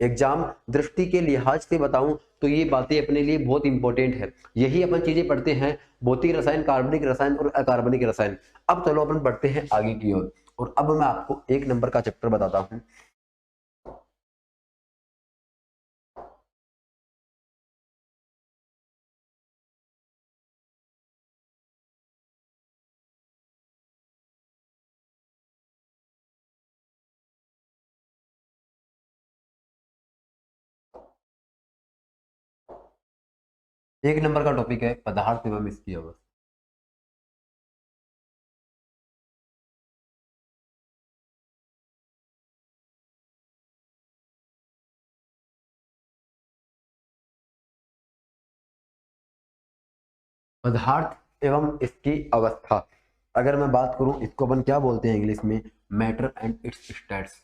एग्जाम दृष्टि के लिहाज से बताऊं तो ये बातें अपने लिए बहुत इंपॉर्टेंट है। यही अपन चीजें पढ़ते हैं, भौतिक रसायन, कार्बनिक रसायन और अकार्बनिक रसायन। अब चलो अपन बढ़ते हैं आगे की ओर। और अब मैं आपको 1 नंबर का चैप्टर बताता हूं। एक नंबर का टॉपिक है पदार्थ एवं इसकी अवस्था। पदार्थ एवं इसकी अवस्था। अगर मैं बात करूं इसको अपन क्या बोलते हैं इंग्लिश में? Matter and it's states.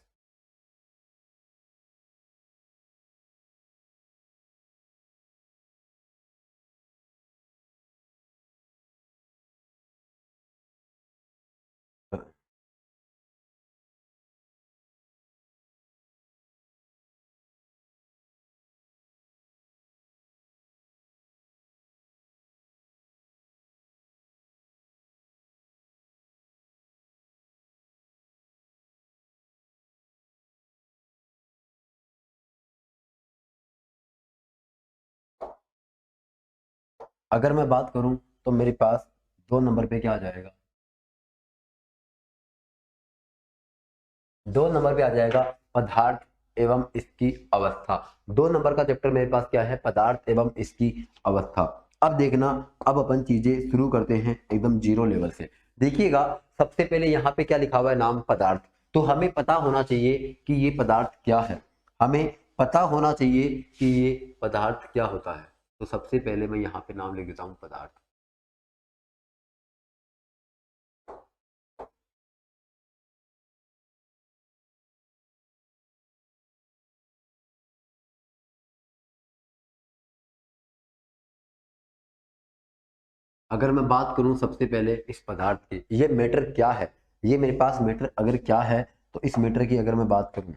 अगर मैं बात करूं तो मेरे पास 2 नंबर पे क्या आ जाएगा? 2 नंबर पे आ जाएगा पदार्थ एवं इसकी अवस्था। 2 नंबर का चैप्टर मेरे पास क्या है? पदार्थ एवं इसकी अवस्था। अब देखना, अब अपन चीजें शुरू करते हैं एकदम जीरो लेवल से। देखिएगा, सबसे पहले यहाँ पे क्या लिखा हुआ है? नाम पदार्थ। तो हमें पता होना चाहिए कि ये पदार्थ क्या है। हमें पता होना चाहिए कि ये पदार्थ क्या होता है। तो सबसे पहले मैं यहाँ पे नाम लिख देता हूँ पदार्थ। अगर मैं बात करूं सबसे पहले इस पदार्थ की, ये मैटर क्या है? ये मेरे पास मैटर अगर क्या है तो इस मैटर की अगर मैं बात करूं,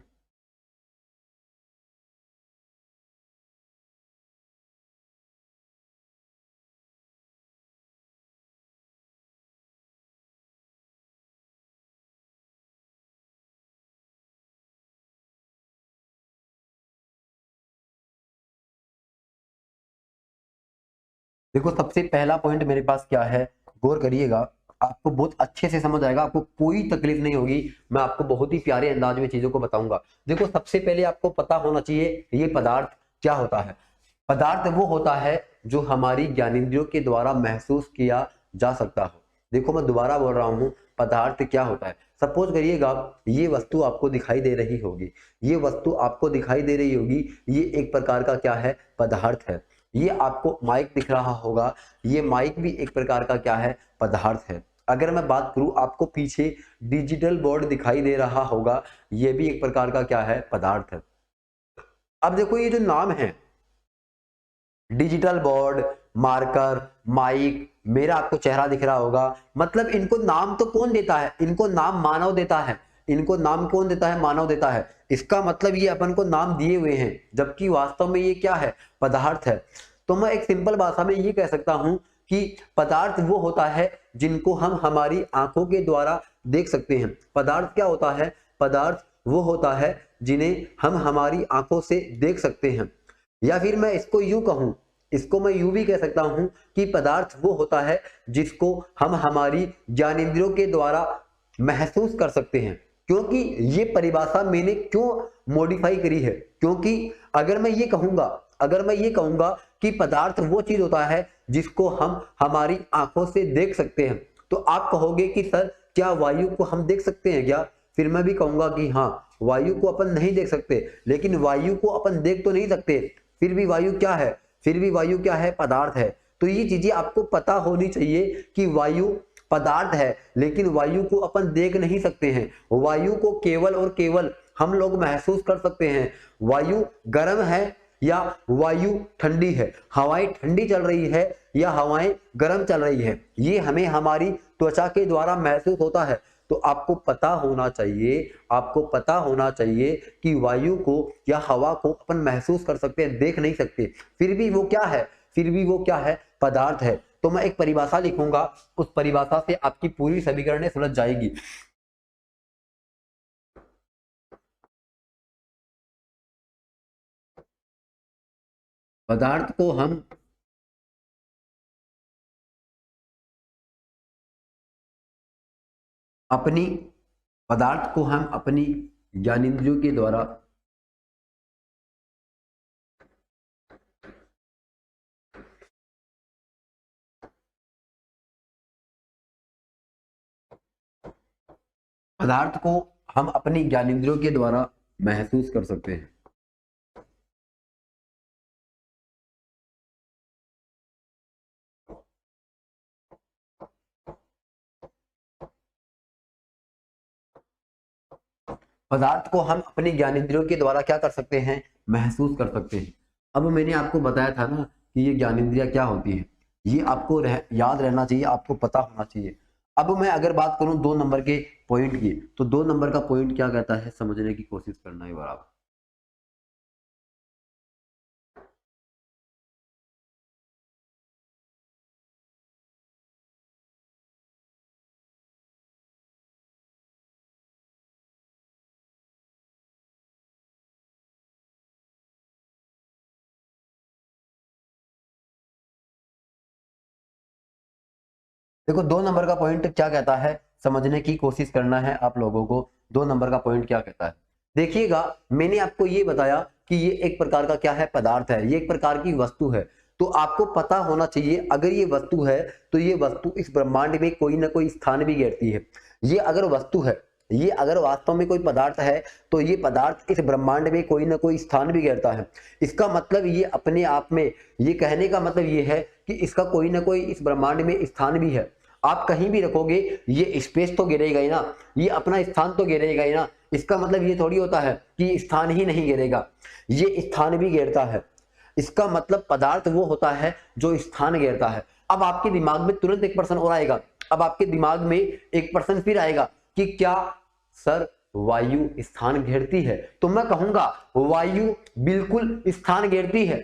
देखो सबसे पहला पॉइंट मेरे पास क्या है, गौर करिएगा। आपको बहुत अच्छे से समझ आएगा, आपको कोई तकलीफ नहीं होगी। मैं आपको बहुत ही प्यारे अंदाज में चीजों को बताऊंगा। देखो सबसे पहले आपको पता होना चाहिए ये पदार्थ क्या होता है। पदार्थ वो होता है जो हमारी ज्ञानेंद्रियों के द्वारा महसूस किया जा सकता हो। देखो मैं दोबारा बोल रहा हूँ, पदार्थ क्या होता है। सपोज करिएगा ये वस्तु आपको दिखाई दे रही होगी, ये वस्तु आपको दिखाई दे रही होगी, ये एक प्रकार का क्या है? पदार्थ है। ये आपको माइक दिख रहा होगा, ये माइक भी एक प्रकार का क्या है? पदार्थ है। अगर मैं बात करूं, आपको पीछे डिजिटल बोर्ड दिखाई दे रहा होगा, ये भी एक प्रकार का क्या है? पदार्थ है। अब देखो ये जो नाम है, डिजिटल बोर्ड, मार्कर, माइक, मेरा आपको चेहरा दिख रहा होगा, मतलब इनको नाम तो कौन देता है? इनको नाम मानव देता है। इनको नाम कौन देता है? मानव देता है। इसका मतलब ये अपन को नाम दिए हुए हैं, जबकि वास्तव में ये क्या है? पदार्थ है। तो मैं एक सिंपल भाषा में ये कह सकता हूं कि पदार्थ वो होता है जिनको हम हमारी आंखों के द्वारा देख सकते हैं। पदार्थ क्या होता है? पदार्थ वो होता है जिन्हें हम हमारी आंखों से देख सकते हैं। या फिर मैं इसको यूं कहूं, इसको मैं यूं भी कह सकता हूं कि पदार्थ वो होता है जिसको हम हमारी ज्ञानेंद्रियों के द्वारा महसूस कर सकते हैं। क्योंकि ये परिभाषा मैंने क्यों मॉडिफाई करी है? क्योंकि अगर मैं ये कहूंगा कि पदार्थ वो चीज होता है जिसको हम हमारी आंखों से देख सकते हैं, तो आप कहोगे कि सर क्या वायु को हम देख सकते हैं क्या? फिर मैं भी कहूंगा कि हाँ, वायु को अपन नहीं देख सकते, लेकिन वायु को अपन देख तो नहीं सकते, फिर भी वायु क्या है? फिर भी वायु क्या है? पदार्थ है। तो ये चीजें आपको पता होनी चाहिए कि वायु पदार्थ है, लेकिन वायु को अपन देख नहीं सकते हैं। वायु को केवल और केवल हम लोग महसूस कर सकते हैं। वायु गर्म है या वायु ठंडी है, हवाएं ठंडी चल रही है या हवाएं गर्म चल रही है, ये हमें हमारी त्वचा के द्वारा महसूस होता है। तो आपको पता होना चाहिए कि वायु को या हवा को अपन महसूस कर सकते हैं, देख नहीं सकते। फिर भी वो क्या है? पदार्थ है। तो मैं एक परिभाषा लिखूंगा, उस परिभाषा से आपकी पूरी समीकरणें सुलझ जाएगी। पदार्थ को हम अपनी ज्ञानेंद्रियों के द्वारा महसूस कर सकते हैं। पदार्थ को हम अपनी ज्ञानेंद्रियों के द्वारा क्या कर सकते हैं? महसूस कर सकते हैं। अब मैंने आपको बताया था ना कि ये ज्ञानेंद्रियां क्या होती है, ये आपको याद रहना चाहिए, आपको पता होना चाहिए। अब मैं अगर बात करूं 2 नंबर के पॉइंट की, तो 2 नंबर का पॉइंट क्या कहता है, समझने की कोशिश करना है बराबर। देखो 2 नंबर का पॉइंट क्या कहता है, समझने की कोशिश करना है आप लोगों को। 2 नंबर का पॉइंट क्या कहता है, देखिएगा, मैंने आपको ये बताया कि ये एक प्रकार का क्या है? पदार्थ है, ये एक प्रकार की वस्तु है। तो आपको पता होना चाहिए, अगर ये वस्तु है तो ये वस्तु इस ब्रह्मांड में कोई ना कोई स्थान भी घेरती है। ये अगर वस्तु है, ये अगर वास्तव में कोई पदार्थ है, तो ये पदार्थ इस ब्रह्मांड में कोई ना कोई स्थान भी घेरता है। इसका मतलब ये अपने आप में, ये कहने का मतलब ये है कि इसका कोई ना कोई इस ब्रह्मांड में स्थान भी है। आप कहीं भी रखोगे ये स्पेस तो गिरेगा ही ना, ये अपना स्थान तो गिरेगा ही ना। इसका मतलब ये थोड़ी होता है कि स्थान ही नहीं गिरेगा, ये स्थान भी घेरता है। इसका मतलब पदार्थ वो होता है जो स्थान घेरता है। अब आपके दिमाग में तुरंत एक प्रश्न और आएगा, अब आपके दिमाग में एक प्रश्न फिर आएगा कि क्या सर वायु स्थान घेरती है? तो मैं कहूंगा वायु बिल्कुल स्थान घेरती है।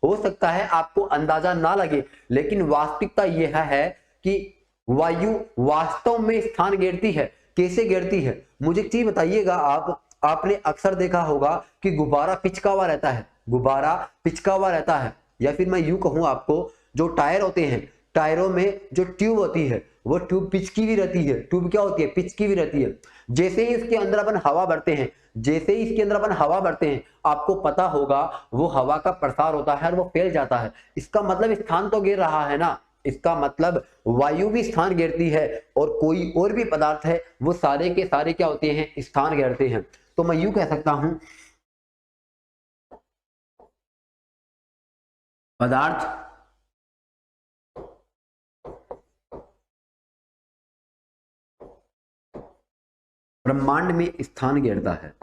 हो सकता है आपको अंदाजा ना लगे, लेकिन वास्तविकता यह है कि वायु वास्तव में स्थान घेरती है। कैसे घेरती है? मुझे एक चीज बताइएगा, आपने अक्सर देखा होगा कि गुब्बारा पिचका हुआ रहता है, गुब्बारा पिचका हुआ रहता है। या फिर मैं यूं कहूं आपको, जो टायर होते हैं, टायरों में जो ट्यूब होती है वो ट्यूब पिचकी भी रहती है। ट्यूब क्या होती है? पिचकी भी रहती है। जैसे ही इसके अंदर अपन हवा भरते हैं, आपको पता होगा वो हवा का प्रसार होता है और वो फैल जाता है। इसका मतलब स्थान तो घेर रहा है ना। इसका मतलब वायु भी स्थान घेरती है और कोई और भी पदार्थ है, वो सारे के सारे क्या होते हैं? स्थान घेरते हैं। तो मैं यूं कह सकता हूं, पदार्थ ब्रह्मांड में स्थान घेरता है।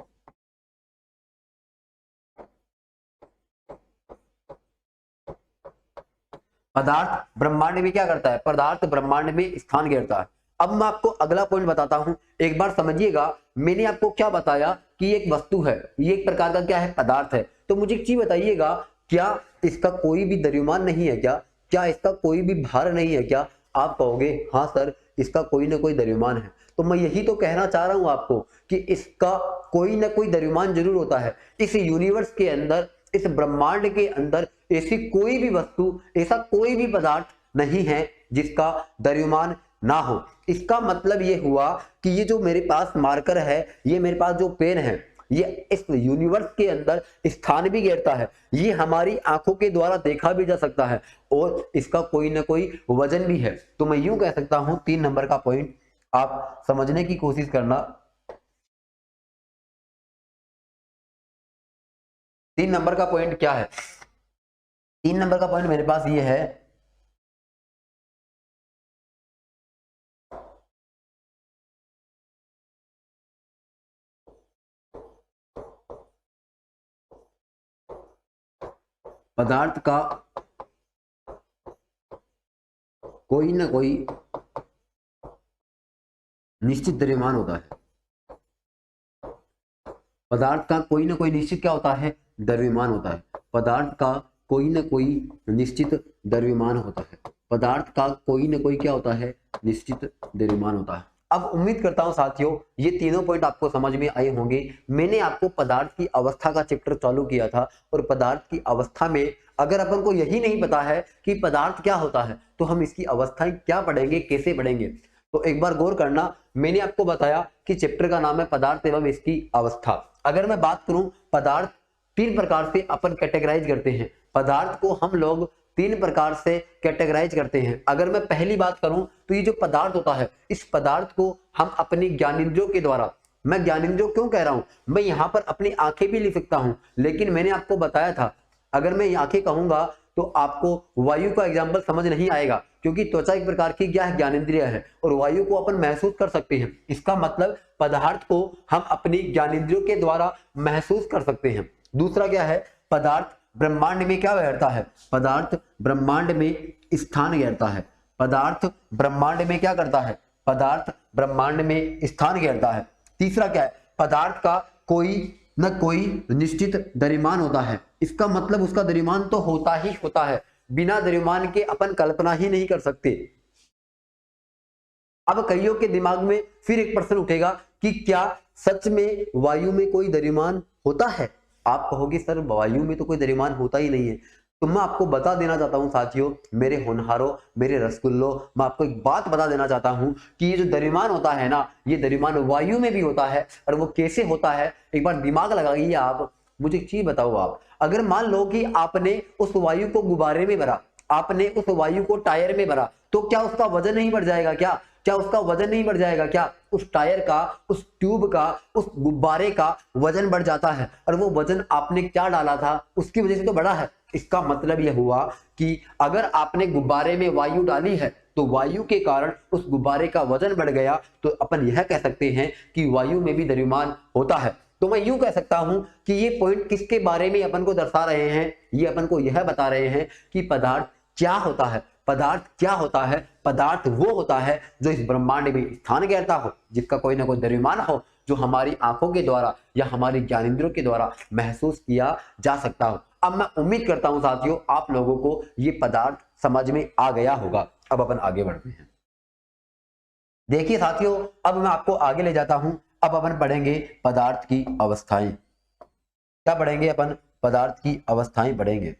पदार्थ ब्रह्मांड में क्या करता है? पदार्थ ब्रह्मांड में स्थान घेरता है। अब मैं आपको अगला पॉइंट बताता हूं, एक बार समझिएगा। मैंने आपको क्या बताया कि एक वस्तु है, ये एक प्रकार का क्या है? पदार्थ है। तो मुझे एक चीज बताइएगा, क्या इसका कोई भी द्रव्यमान नहीं है क्या? क्या इसका कोई भी भार नहीं है क्या? आप कहोगे हाँ सर, इसका कोई ना कोई द्रव्यमान है। तो मैं यही तो कहना चाह रहा हूं आपको कि इसका कोई ना कोई द्रव्यमान जरूर होता है। इस यूनिवर्स के अंदर, इस ब्रह्मांड के अंदर ऐसी कोई भी वस्तु, ऐसा कोई भी पदार्थ नहीं है जिसका द्रव्यमान ना हो। इसका मतलब ये हुआ कि ये जो मेरे पास मार्कर है, ये मेरे पास जो पेन है, ये इस यूनिवर्स के अंदर स्थान भी घेरता है। ये हमारी आंखों के द्वारा देखा भी जा सकता है और इसका कोई ना कोई वजन भी है। तो मैं यूं कह सकता हूं 3 नंबर का पॉइंट आप समझने की कोशिश करना। 3 नंबर का पॉइंट क्या है? 3 नंबर का पॉइंट मेरे पास ये है, पदार्थ का कोई ना कोई निश्चित द्रव्यमान होता है। पदार्थ का कोई ना कोई निश्चित क्या होता है? द्रव्यमान होता है। पदार्थ का कोई ना कोई निश्चित द्रव्यमान होता है। पदार्थ का कोई ना कोई क्या होता है? निश्चित द्रव्यमान होता है। अब उम्मीद करता हूं साथियों ये तीनों पॉइंट आपको समझ में आए होंगे। मैंने आपको पदार्थ की अवस्था का चैप्टर चालू किया था और पदार्थ की अवस्था में अगर अपन को यही नहीं पता है कि पदार्थ क्या होता है तो हम इसकी अवस्थाएं क्या पढ़ेंगे, कैसे पढ़ेंगे? तो एक बार गौर करना, मैंने आपको बताया कि चैप्टर का नाम है पदार्थ एवं इसकी अवस्था। अगर मैं बात करूं, पदार्थ 3 प्रकार से अपन कैटेगराइज करते हैं। पदार्थ को हम लोग 3 प्रकार से कैटेगराइज करते हैं। अगर मैं पहली बात करूं तो ये जो पदार्थ होता है, इस पदार्थ को हम अपनी ज्ञानेंद्रियों के द्वारा, मैं ज्ञानेंद्रियों क्यों कह रहा हूं, मैं यहां पर अपनी आंखें भी लिख सकता हूं, लेकिन मैंने आपको बताया था अगर मैं आंखें कहूंगा तो आपको वायु का एग्जाम्पल समझ नहीं आएगा, क्योंकि त्वचा एक प्रकार की क्या है? ज्ञानेंद्रिय है और वायु को अपन महसूस कर सकते हैं। इसका मतलब पदार्थ को हम अपनी ज्ञानेंद्रियों के द्वारा महसूस कर सकते हैं। दूसरा क्या है? पदार्थ ब्रह्मांड में क्या घेरता है? पदार्थ ब्रह्मांड में स्थान घेरता है। पदार्थ ब्रह्मांड में क्या करता है? पदार्थ ब्रह्मांड में स्थान घेरता है। तीसरा क्या है? पदार्थ का कोई न कोई निश्चित द्रव्यमान होता है। इसका मतलब उसका द्रव्यमान तो होता ही होता है, बिना द्रव्यमान के अपन कल्पना ही नहीं कर सकते। अब कईयों के दिमाग में फिर एक प्रश्न उठेगा कि क्या सच में वायु में कोई द्रव्यमान होता है? आप कहोगे सर वायु में तो कोई द्रव्यमान होता ही नहीं है। तो मैं आपको बता देना चाहता हूं साथियों, मेरे होनहारों, मेरे रसगुल्लो, मैं आपको एक बात बता देना चाहता हूं कि ये जो द्रव्यमान होता है ना, ये द्रव्यमान वायु में भी होता है। और वो कैसे होता है एक बार दिमाग लगाइए आप। मुझे एक चीज बताओ, आप अगर मान लो कि आपने उस वायु को गुब्बारे में भरा, आपने उस वायु को टायर में भरा, तो क्या उसका वजन नहीं बढ़ जाएगा? क्या क्या उसका वजन नहीं बढ़ जाएगा? क्या उस टायर का, उस ट्यूब का, उस गुब्बारे का वजन बढ़ जाता है? और वो वजन आपने क्या डाला था उसकी वजह से तो बढ़ा है। इसका मतलब यह हुआ कि अगर आपने गुब्बारे में वायु डाली है तो वायु के कारण उस गुब्बारे का वजन बढ़ गया। तो अपन यह कह सकते हैं कि वायु में भी द्रव्यमान होता है। तो मैं यूं कह सकता हूं कि ये पॉइंट किसके बारे में अपन को दर्शा रहे हैं? ये अपन को यह बता रहे हैं कि पदार्थ क्या होता है। पदार्थ क्या होता है? पदार्थ वो होता है जो इस ब्रह्मांड में स्थान घेरता हो, जिसका कोई ना कोई द्रव्यमान हो, जो हमारी आंखों के द्वारा या हमारी ज्ञानेंद्रियों के द्वारा महसूस किया जा सकता हो। अब मैं उम्मीद करता हूं साथियों आप लोगों को ये पदार्थ समझ में आ गया होगा। अब अपन आगे बढ़ते हैं। देखिए साथियों, अब मैं आपको आगे ले जाता हूं। अब अपन पढ़ेंगे पदार्थ की अवस्थाएं। क्या पढ़ेंगे अपन? पदार्थ की अवस्थाएं पढ़ेंगे।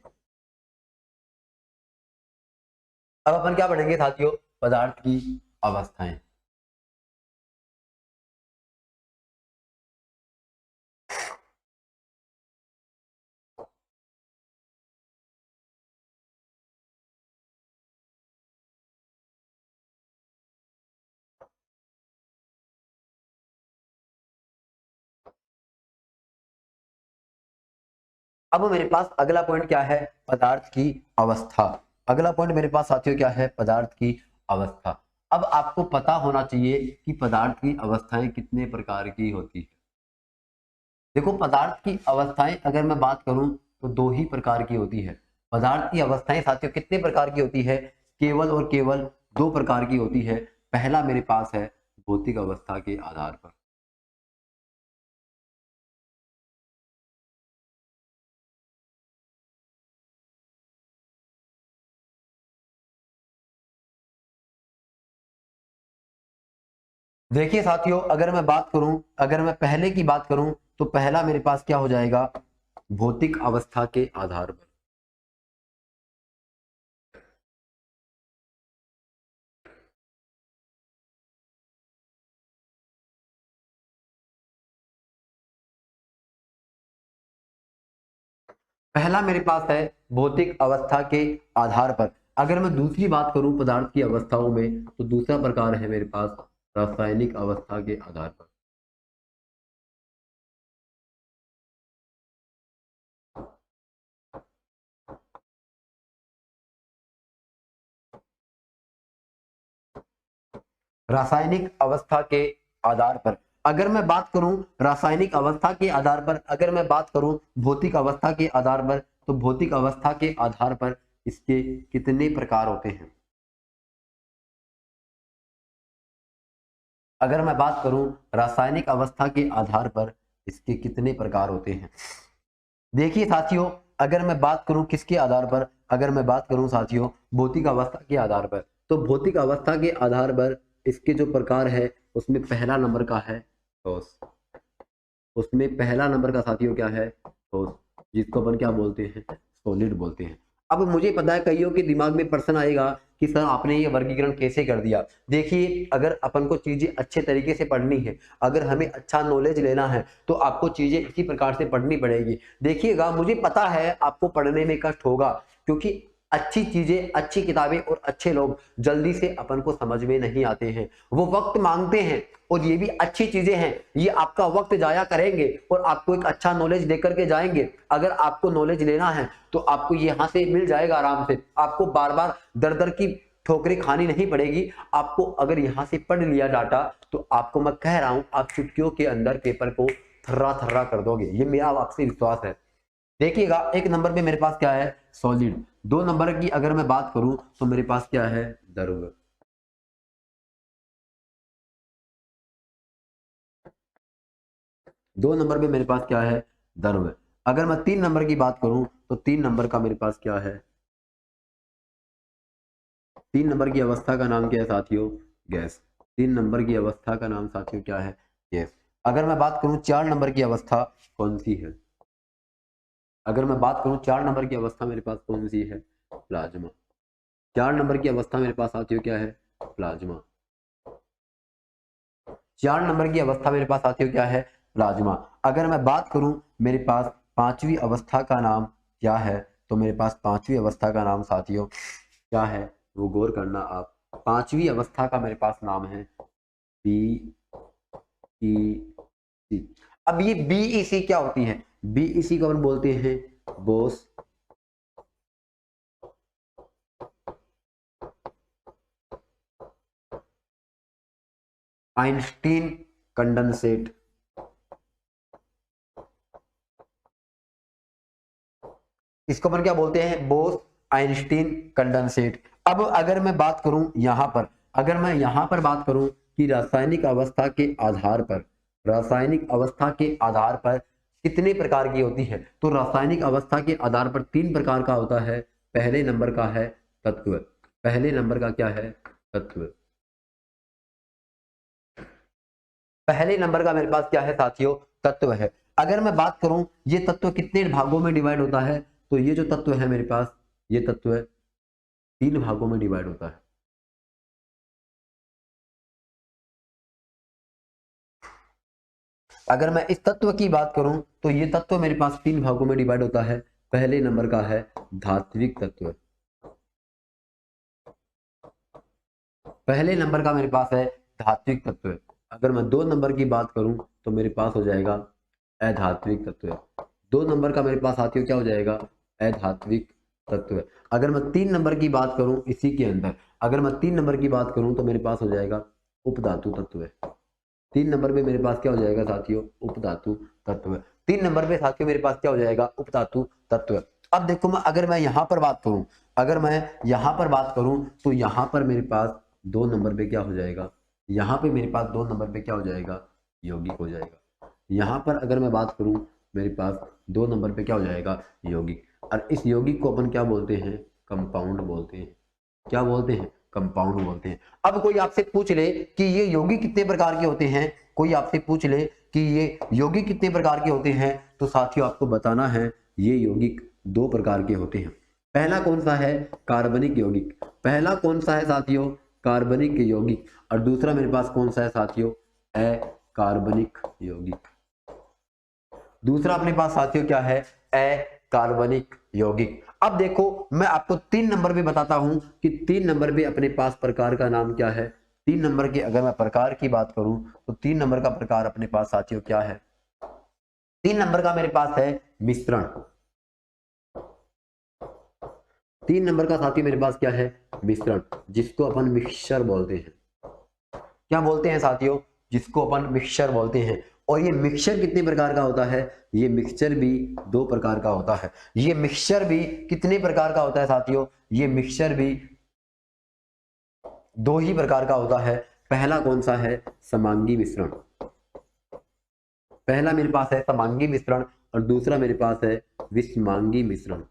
अब अपन क्या पढ़ेंगे साथियों? पदार्थ की अवस्थाएं। अब मेरे पास अगला पॉइंट क्या है? पदार्थ की अवस्था। अगला पॉइंट मेरे पास साथियों क्या है? पदार्थ की अवस्था। अब आपको पता होना चाहिए कि पदार्थ की अवस्थाएं कितने प्रकार की होती है। देखो पदार्थ की अवस्थाएं अगर मैं बात करूं तो 2 ही प्रकार की होती है। पदार्थ की अवस्थाएं साथियों कितने प्रकार की होती है? केवल और केवल 2 प्रकार की होती है। पहला मेरे पास है भौतिक अवस्था के आधार पर। देखिए साथियों, अगर मैं पहले की बात करूं तो पहला मेरे पास क्या हो जाएगा, भौतिक अवस्था के आधार पर। पहला मेरे पास है भौतिक अवस्था के आधार पर। अगर मैं दूसरी बात करूं पदार्थ की अवस्थाओं में, तो दूसरा प्रकार है मेरे पास रासायनिक अवस्था के आधार पर। रासायनिक अवस्था के आधार पर अगर मैं बात करूं, रासायनिक अवस्था के आधार पर अगर मैं बात करूं भौतिक अवस्था के आधार पर, तो भौतिक अवस्था के आधार पर इसके कितने प्रकार होते हैं। अगर मैं बात करूं रासायनिक अवस्था के आधार पर इसके कितने प्रकार होते हैं। देखिए साथियों, अगर मैं बात करूं किसके आधार पर, अगर मैं बात करूं साथियों भौतिक अवस्था के आधार पर, तो भौतिक अवस्था के आधार पर इसके जो प्रकार है उसमें पहला नंबर का है ठोस। उसमें पहला नंबर का साथियों क्या है, ठोस, जिसको अपन क्या बोलते हैं, सॉलिड बोलते हैं। अब मुझे पता है कईयों के दिमाग में प्रश्न आएगा कि सर आपने ये वर्गीकरण कैसे कर दिया। देखिए, अगर अपन को चीजें अच्छे तरीके से पढ़नी है, अगर हमें अच्छा नॉलेज लेना है, तो आपको चीजें इसी प्रकार से पढ़नी पड़ेगी। देखिएगा, मुझे पता है आपको पढ़ने में कष्ट होगा, क्योंकि अच्छी चीजें, अच्छी किताबें और अच्छे लोग जल्दी से अपन को समझ में नहीं आते हैं, वो वक्त मांगते हैं। और ये भी अच्छी चीजें हैं, ये आपका वक्त जाया करेंगे और आपको एक अच्छा नॉलेज लेकर के जाएंगे। अगर आपको नॉलेज लेना है तो आपको यहाँ से मिल जाएगा आराम से, आपको बार बार दर दर की ठोकरें खानी नहीं पड़ेगी। आपको अगर यहाँ से पढ़ लिया डाटा, तो आपको मैं कह रहा हूं आप चुटकियों के अंदर पेपर को थर्रा थर्रा कर दोगे, ये मेरा आपसे विश्वास है। देखिएगा, एक नंबर पे मेरे पास क्या है, सॉलिड। दो नंबर की अगर मैं बात करूं तो मेरे पास क्या है, द्रव। दो नंबर पे मेरे पास क्या है, द्रव। अगर मैं तीन नंबर की बात करूं तो तीन नंबर का मेरे पास क्या है, तीन नंबर की अवस्था का नाम क्या है साथियों, गैस। तीन नंबर की अवस्था का नाम साथियों क्या है, गैस। अगर मैं बात करूं चार नंबर की अवस्था कौन सी है, अगर मैं बात करूं चार नंबर की अवस्था मेरे पास कौन सी है, प्लाज्मा। चार नंबर की अवस्था मेरे पास साथियों क्या है, प्लाज्मा। चार नंबर की अवस्था मेरे पास साथियों क्या है, प्लाज्मा। अगर मैं बात करूं मेरे पास पांचवी अवस्था का नाम क्या है, तो मेरे पास पांचवी अवस्था का नाम साथियों क्या है, वो गौर करना आप। पांचवी अवस्था का मेरे पास नाम है बी ई सी। अब ये बीईसी क्या होती है, बीईसी को अपन बोलते हैं बोस आइंस्टीन कंडेंसेट। इसको अपन क्या बोलते हैं, बोस आइंस्टीन कंडेंसेट। अब अगर मैं बात करूं यहां पर, अगर मैं यहां पर बात करूं कि रासायनिक अवस्था के आधार पर, रासायनिक अवस्था के आधार पर कितने प्रकार की होती है, तो रासायनिक अवस्था के आधार पर तीन प्रकार का होता है। पहले नंबर का है तत्व। पहले नंबर का क्या है, तत्व। पहले नंबर का मेरे पास क्या है साथियों, तत्व है। अगर मैं बात करूं ये तत्व कितने भागों में डिवाइड होता है, तो ये जो तत्व है मेरे पास, ये तत्व है तीन भागों में डिवाइड होता है। अगर मैं इस तत्व की बात करूं तो ये तत्व मेरे पास तीन भागों में डिवाइड होता है। पहले नंबर का है धात्विक तत्व। पहले नंबर का मेरे पास है धात्विक तत्व। अगर मैं दो नंबर की बात करूं तो मेरे पास हो जाएगा अधात्विक तत्व। दो नंबर का मेरे पास साथियों क्या हो जाएगा, अधात्विक तत्व। अगर मैं तीन नंबर की बात करूं इसी के अंदर, अगर मैं तीन नंबर की बात करूं तो मेरे पास हो जाएगा उपधातु तत्व। तीन नंबर पे मेरे पास क्या हो जाएगा साथियों, उपधातु तत्व। तीन नंबर पे साथियों मेरे पास क्या हो जाएगा, उपधातु तत्व। अब देखो, मैं अगर मैं यहां पर बात करूं, अगर मैं यहां पर बात करूं तो यहां पर मेरे पास दो नंबर पे क्या हो जाएगा, यहां पे मेरे पास दो नंबर पे क्या हो जाएगा, यौगिक हो जाएगा। यहां पर अगर मैं बात करूं मेरे पास दो नंबर पे क्या हो जाएगा, यौगिक। और इस यौगिक को अपन क्या बोलते हैं, कंपाउंड बोलते हैं। क्या बोलते हैं, कंपाउंड बोलते हैं। अब कोई आपसे पूछ ले कि ये यौगिक कितने प्रकार के होते हैं, कोई आपसे पूछ ले कि ये यौगिक कितने प्रकार के होते हैं, तो साथियों आपको बताना है ये यौगिक 2 प्रकार के होते हैं। पहला कौन सा है, कार्बनिक यौगिक। पहला कौन सा है साथियों, कार्बनिक यौगिक। और दूसरा मेरे पास कौन सा है साथियों, अकार्बनिक यौगिक। दूसरा अपने पास साथियों क्या है, अकार्बनिक यौगिक। अब देखो मैं आपको 3 नंबर पे बताता हूं कि 3 नंबर पे अपने पास प्रकार का नाम क्या है। 3 नंबर के अगर मैं प्रकार की बात करूं तो 3 नंबर का प्रकार अपने पास साथियों क्या है, 3 नंबर का मेरे पास है मिश्रण। 3 नंबर का साथी मेरे पास क्या है, मिश्रण, जिसको अपन मिक्सचर बोलते हैं। क्या बोलते हैं साथियों, जिसको अपन मिक्सचर बोलते हैं। और ये मिक्सचर कितने प्रकार का होता है, ये मिक्सचर भी 2 प्रकार का होता है। ये मिक्सचर भी कितने प्रकार का होता है साथियों, ये मिक्सचर भी 2 ही प्रकार का होता है। पहला कौन सा है, समांगी मिश्रण। पहला मेरे पास है समांगी मिश्रण और दूसरा मेरे पास है विषमांगी मिश्रण।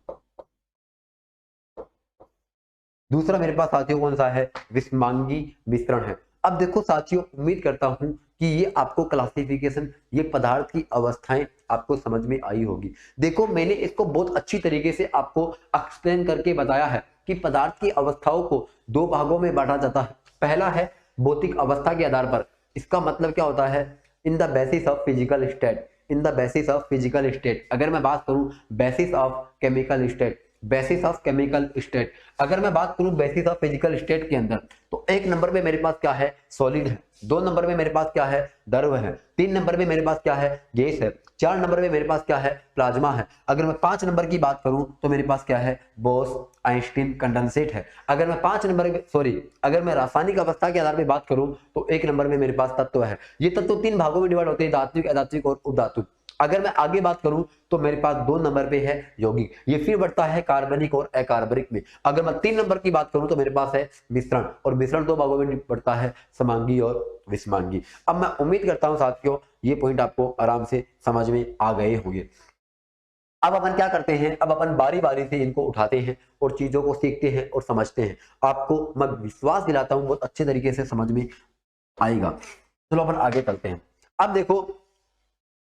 दूसरा मेरे पास साथियों कौन सा है, विषमांगी मिश्रण है। अब देखो साथियों, उम्मीद करता हूं कि ये आपको क्लासिफिकेशन, ये पदार्थ की अवस्थाएं आपको समझ में आई होगी। देखो मैंने इसको बहुत अच्छी तरीके से आपको एक्सप्लेन करके बताया है कि पदार्थ की अवस्थाओं को 2 भागों में बांटा जाता है। पहला है भौतिक अवस्था के आधार पर। इसका मतलब क्या होता है, in the basis of physical state, in the basis of physical state. अगर मैं बात करूं basis of chemical state, basis of chemical state. अगर मैं बात करूं बेसिस ऑफ फिजिकल स्टेट के अंदर, तो 1 नंबर पे मेरे पास क्या है, सॉलिड है। 2 नंबर पे मेरे पास क्या है, द्रव है। 3 नंबर पे मेरे पास क्या है, गैस है। 4 नंबर पे मेरे पास क्या है, प्लाज्मा है। अगर मैं 5 नंबर की बात करूं तो मेरे पास क्या है, बोस आइंस्टीन कंडेंसेट है। अगर मैं 5 नंबर अगर मैं रासायनिक अवस्था के आधार पर बात करूं तो 1 नंबर में मेरे पास तत्व है। ये तत्व 3 भागों में डिवाइड होते हैं, धात्विक, अधात्विक और उपधातु। अगर मैं आगे बात करूं तो मेरे पास 2 नंबर पे है यौगिक, ये फिर बढ़ता है कार्बनिक और अकार्बनिक में। अगर मैं 3 नंबर की बात करूं तो मेरे पास है मिश्रण, और मिश्रण 2 भागों में बढ़ता है, समांगी और विषमांगी। अब मैं उम्मीद करता हूं साथियों ये पॉइंट आपको आराम से समझ में आ गए होंगे। अब अपन क्या करते हैं, अब अपन बारी बारी से इनको उठाते हैं और चीजों को सीखते हैं और समझते हैं। आपको मैं विश्वास दिलाता हूं बहुत अच्छे तरीके से समझ में आएगा। चलो अपन आगे चलते हैं। अब देखो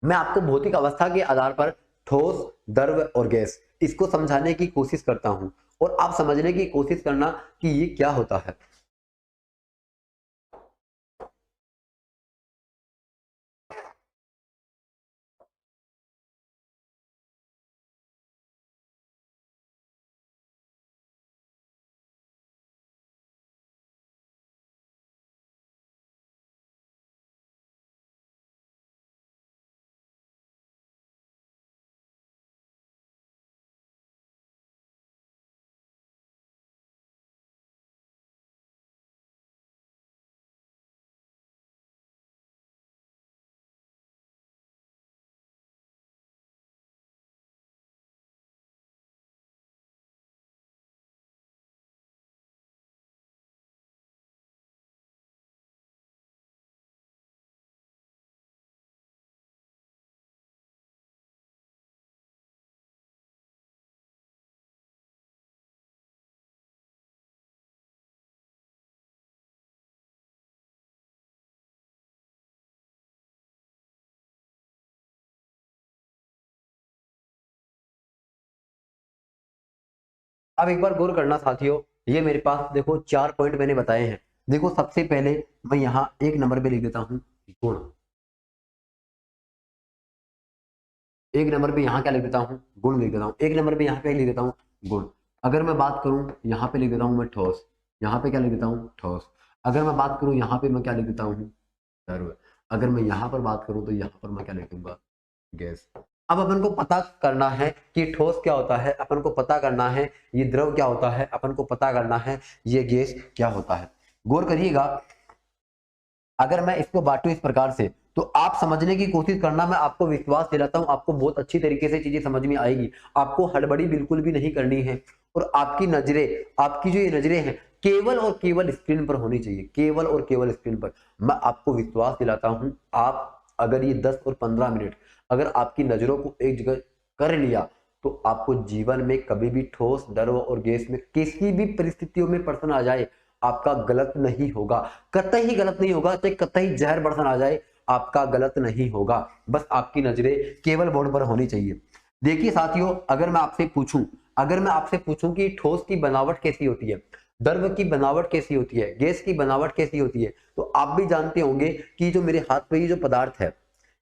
मैं आपको भौतिक अवस्था के आधार पर ठोस, द्रव और गैस, इसको समझाने की कोशिश करता हूं और आप समझने की कोशिश करना कि ये क्या होता है। अब एक बार गौर करना साथियों, ये मेरे पास देखो 4 पॉइंट मैंने बताए हैं। देखो सबसे पहले मैं यहाँ 1 नंबर पे लिख देता हूँ गुण। 1 नंबर पे यहाँ क्या लिख देता हूँ, गुण लिख देता हूँ। 1 नंबर पे यहाँ पे लिख देता हूँ गुण। अगर मैं बात करूँ यहाँ पे लिख देता हूँ मैं ठोस, यहाँ पे क्या लिख देता हूँ ठोस। अगर मैं बात करूँ यहाँ पे मैं क्या लिख देता हूँ द्रव। अगर मैं यहाँ पर बात करूँ तो यहाँ पर मैं क्या लिख दूंगा गैस। अब अपन को पता करना है कि ठोस क्या होता है, अपन को पता करना है ये द्रव क्या होता है, अपन को पता करना है ये गैस क्या होता है। गौर करिएगा, अगर मैं इसको बांटू इस प्रकार से तो आप समझने की कोशिश करना, मैं आपको विश्वास दिलाता हूं आपको बहुत अच्छी तरीके से चीजें समझ में आएगी। आपको हड़बड़ी बिल्कुल भी नहीं करनी है और आपकी नजरें, आपकी जो ये नजरें हैं केवल और केवल स्क्रीन पर होनी चाहिए, केवल और केवल स्क्रीन पर। मैं आपको विश्वास दिलाता हूं आप अगर ये 10 और 15 मिनट अगर आपकी नजरों को एक जगह कर लिया तो आपको जीवन में कभी भी ठोस, द्रव और गैस में किसी भी परिस्थितियों में प्रश्न आ जाए आपका गलत नहीं होगा, कतई गलत नहीं होगा, चाहे कतई जहर बरसन आ जाए आपका गलत नहीं होगा। बस आपकी नजरें केवल बोर्ड पर होनी चाहिए। देखिए साथियों, अगर मैं आपसे पूछूं कि ठोस की बनावट कैसी होती है, द्रव की बनावट कैसी होती है, गैस की बनावट कैसी होती है, तो आप भी जानते होंगे कि जो मेरे हाथ में ये जो पदार्थ है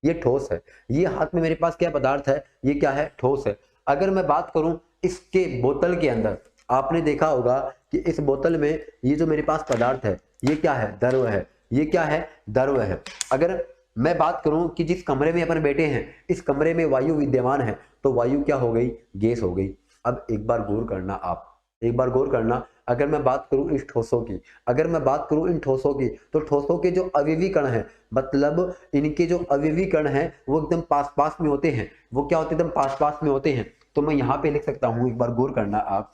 ये ठोस है। ये हाथ में मेरे पास क्या पदार्थ है, ये क्या है, ठोस है। अगर मैं बात करूं इसके बोतल के अंदर, आपने देखा होगा कि इस बोतल में ये जो मेरे पास पदार्थ है ये क्या है, द्रव है। ये क्या है, द्रव है। अगर मैं बात करूं कि जिस कमरे में अपन बैठे हैं इस कमरे में वायु विद्यमान है, तो वायु क्या हो गई, गैस हो गई। अब एक बार गौर करना, आप एक बार गौर करना, अगर मैं बात करूं इस ठोसों की, अगर मैं बात करूं इन ठोसों की, तो ठोसों के जो अवयवी कण हैं, मतलब इनके जो अवयवी कण हैं वो एकदम पास पास में होते हैं। वो क्या होते हैं, एकदम पास पास में होते हैं। तो मैं यहाँ पे लिख सकता हूं, एक बार गौर करना आप।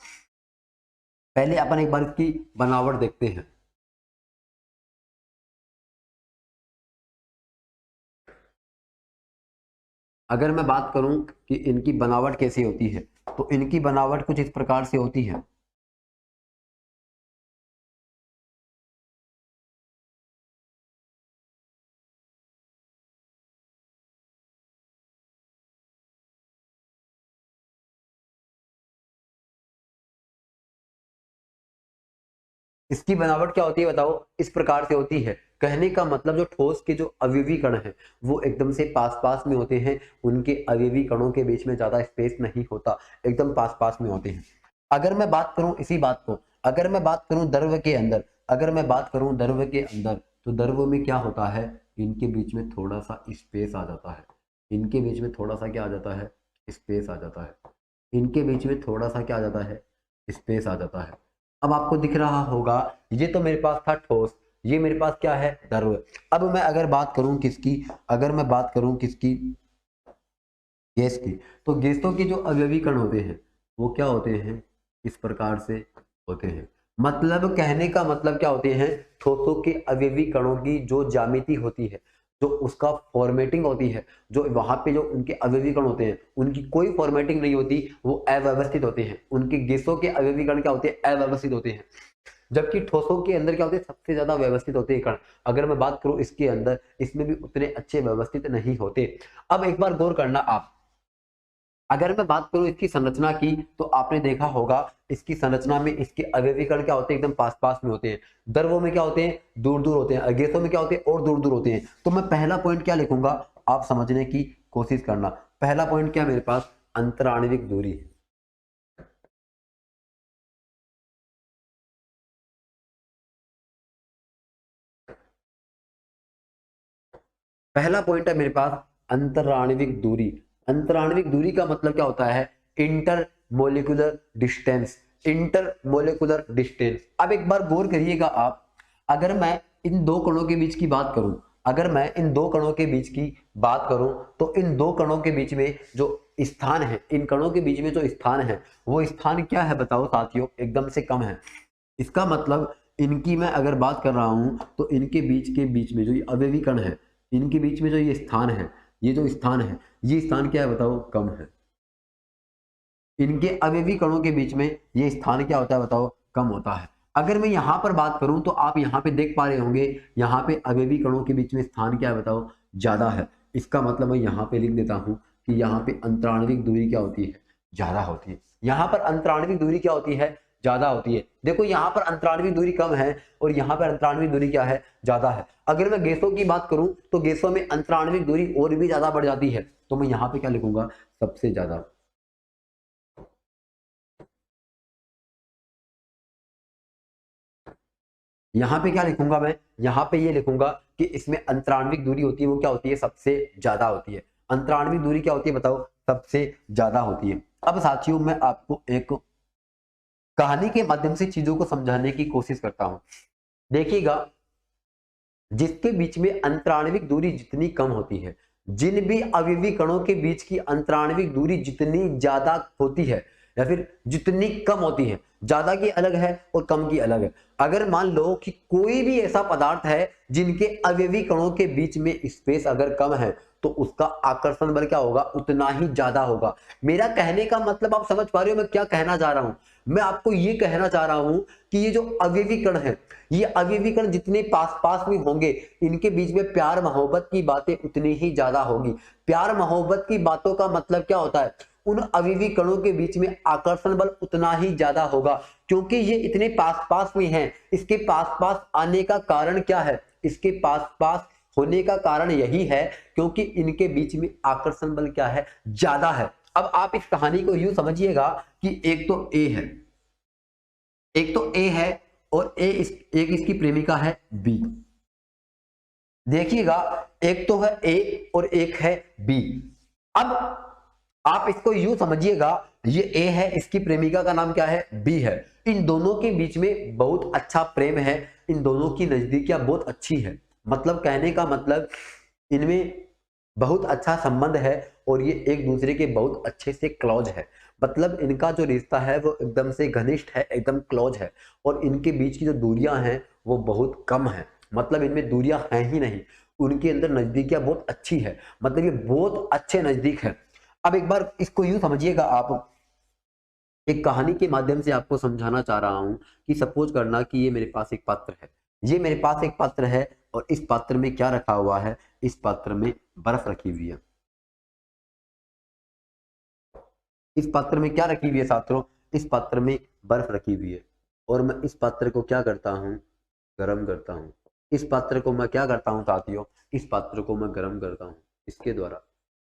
पहले अपन एक बार इसकी बनावट देखते हैं। अगर मैं बात करूं कि इनकी बनावट कैसी होती है, तो इनकी बनावट कुछ इस प्रकार से होती है। इसकी बनावट क्या होती है बताओ, इस प्रकार से होती है। कहने का मतलब जो ठोस के जो अवयवी कण हैं वो एकदम से पास पास में होते हैं, उनके अवयवी कणों के बीच में ज्यादा स्पेस नहीं होता, एकदम पास पास में होते हैं। अगर मैं बात करूं इसी बात को, अगर मैं बात करूं द्रव के अंदर, अगर मैं बात करूं द्रव के अंदर, तो द्रव में क्या होता है, इनके बीच में थोड़ा सा स्पेस आ जाता है। इनके बीच में थोड़ा सा क्या आ जाता है, स्पेस आ जाता है। इनके बीच में थोड़ा सा क्या आ जाता है, स्पेस आ जाता है। अब आपको दिख रहा होगा ये तो मेरे पास था ठोस, ये मेरे पास क्या है, द्रव। अब मैं अगर बात करूं किसकी, अगर मैं बात करूं किसकी, गैस की, तो गैसों के जो अवयवी कण होते हैं वो क्या होते हैं, इस प्रकार से होते हैं। मतलब कहने का मतलब क्या होते हैं, ठोसों के अवयवी कणों की जो ज्यामिति होती है, जो उसका फॉर्मेटिंग होती है, जो वहां पे जो उनके अवयवी कण होते हैं उनकी कोई फॉर्मेटिंग नहीं होती, वो अव्यवस्थित होते हैं। उनके गैसों के अवयवी कण क्या होते हैं, अव्यवस्थित होते हैं। जबकि ठोसों के अंदर क्या होते हैं, सबसे ज्यादा व्यवस्थित होते हैं कण। अगर मैं बात करूं इसके अंदर, इसमें भी उतने अच्छे व्यवस्थित नहीं होते। अब एक बार गौर करना आप, अगर मैं बात करूं इसकी संरचना की, तो आपने देखा होगा इसकी संरचना में इसके अवयवी कण क्या होते हैं, एकदम पास पास में होते हैं। द्रवों में क्या होते हैं, दूर दूर होते हैं। गैसों में क्या होते हैं, और दूर दूर होते हैं। तो मैं पहला पॉइंट क्या लिखूंगा, आप समझने की कोशिश करना। पहला पॉइंट क्या मेरे पास, अंतराण्विक दूरी। पहला पॉइंट है मेरे पास अंतराण्विक दूरी। अंतराण्विक दूरी का मतलब क्या होता है, inter molecular distance. Inter molecular distance. अब एक बार गौर करिएगा आप, अगर मैं इन दो कणों के बीच की बात करूं, अगर मैं इन दो कणों के बीच की बात करूं, तो इन दो कणों के बीच में जो स्थान है, इन कणों के बीच में जो स्थान है वो स्थान क्या है बताओ साथियों, एकदम से कम है। इसका मतलब इनकी मैं अगर बात कर रहा हूं, तो इनके बीच के बीच में जो ये अवयवी कण है, इनके बीच में जो ये स्थान है, ये जो स्थान है, ये स्थान क्या है बताओ, कम है। इनके अवयवी कणों के बीच में ये स्थान क्या होता है बताओ, कम होता है। अगर मैं यहां पर बात करूं, तो आप यहां पे देख पा रहे होंगे, यहां पे अवयवी कणों के बीच में स्थान क्या है बताओ, ज्यादा है। इसका मतलब मैं यहां पे लिख देता हूं कि यहां पे अंतराण्विक दूरी क्या होती है, ज्यादा होती है। यहां पर अंतराण्विक दूरी क्या होती है, ज्यादा होती है। देखो यहां पर अंतराण्विक दूरी कम है और यहां पर अंतराण्विक दूरी क्या है, ज्यादा है। अगर मैं गैसों की बात करूं, तो गैसों में अंतराण्विक दूरी और भी ज्यादा बढ़ जाती है। तो मैं यहां पे क्या लिखूंगा, सबसे ज्यादा। यहां पे क्या लिखूंगा मैं, यहां पे ये लिखूंगा कि इसमें अंतराण्विक दूरी होती है वो क्या होती है, सबसे ज्यादा होती है। अंतराण्विक दूरी क्या होती है बताओ, सबसे ज्यादा होती है। अब साथियों मैं आपको एक कहानी के माध्यम से चीजों को समझाने की कोशिश करता हूं। देखिएगा, जिसके बीच में अंतराण्विक दूरी जितनी कम होती है, जिन भी अवयवी कणों के बीच की अंतराण्विक दूरी जितनी ज्यादा होती है या फिर जितनी कम होती है, ज्यादा की अलग है और कम की अलग है। अगर मान लो कि कोई भी ऐसा पदार्थ है जिनके अवयवी कणों के बीच में स्पेस अगर कम है, तो उसका आकर्षण बल क्या होगा, उतना ही ज्यादा होगा। मेरा कहने का मतलब आप समझ पा रहे हो मैं क्या कहना चाह रहा हूं? मैं आपको ये कहना चाह रहा हूं कि ये जो अवयवी कण है, ये अवयवी कण जितने पास पास में होंगे, इनके बीच में प्यार मोहब्बत की बातें उतनी ही ज्यादा होगी। प्यार मोहब्बत की बातों का मतलब क्या होता है, उन अवयवी कणों के बीच में आकर्षण बल उतना ही ज्यादा होगा, क्योंकि ये इतने पास पास में हैं। इसके पास पास आने का कारण क्या है, इसके पास पास होने का कारण यही है क्योंकि इनके बीच में आकर्षण बल क्या है, ज्यादा है। अब आप इस कहानी को यूं समझिएगा कि एक तो ए है, एक तो ए है और एक इसकी प्रेमिका है बी। देखिएगा एक तो है ए और एक है बी। अब आप इसको यूं समझिएगा, ये ए है, इसकी प्रेमिका का नाम क्या है, बी है। इन दोनों के बीच में बहुत अच्छा प्रेम है, इन दोनों की नजदीकियां बहुत अच्छी है। मतलब कहने का मतलब इनमें बहुत अच्छा संबंध है और ये एक दूसरे के बहुत अच्छे से क्लोज है। मतलब इनका जो रिश्ता है वो एकदम से घनिष्ठ है, एकदम क्लोज है। और इनके बीच की जो दूरियां हैं वो बहुत कम है, मतलब इनमें दूरियां हैं ही नहीं, उनके अंदर नजदीकियां बहुत अच्छी है, मतलब ये बहुत अच्छे नजदीक है। अब एक बार इसको यूं समझिएगा, आप एक कहानी के माध्यम से आपको समझाना चाह रहा हूं कि सपोज करना कि ये मेरे पास एक पात्र है, ये मेरे पास एक पात्र है और इस पात्र में क्या रखा हुआ है, इस पात्र में बर्फ रखी हुई है। इस पात्र में क्या रखी हुई है साथियों, इस पात्र में बर्फ रखी हुई है और मैं इस पात्र को क्या करता हूं, गर्म करता हूं। इस पात्र को मैं क्या करता हूं साथियों, इस पात्र को मैं गर्म करता हूं, इसके द्वारा,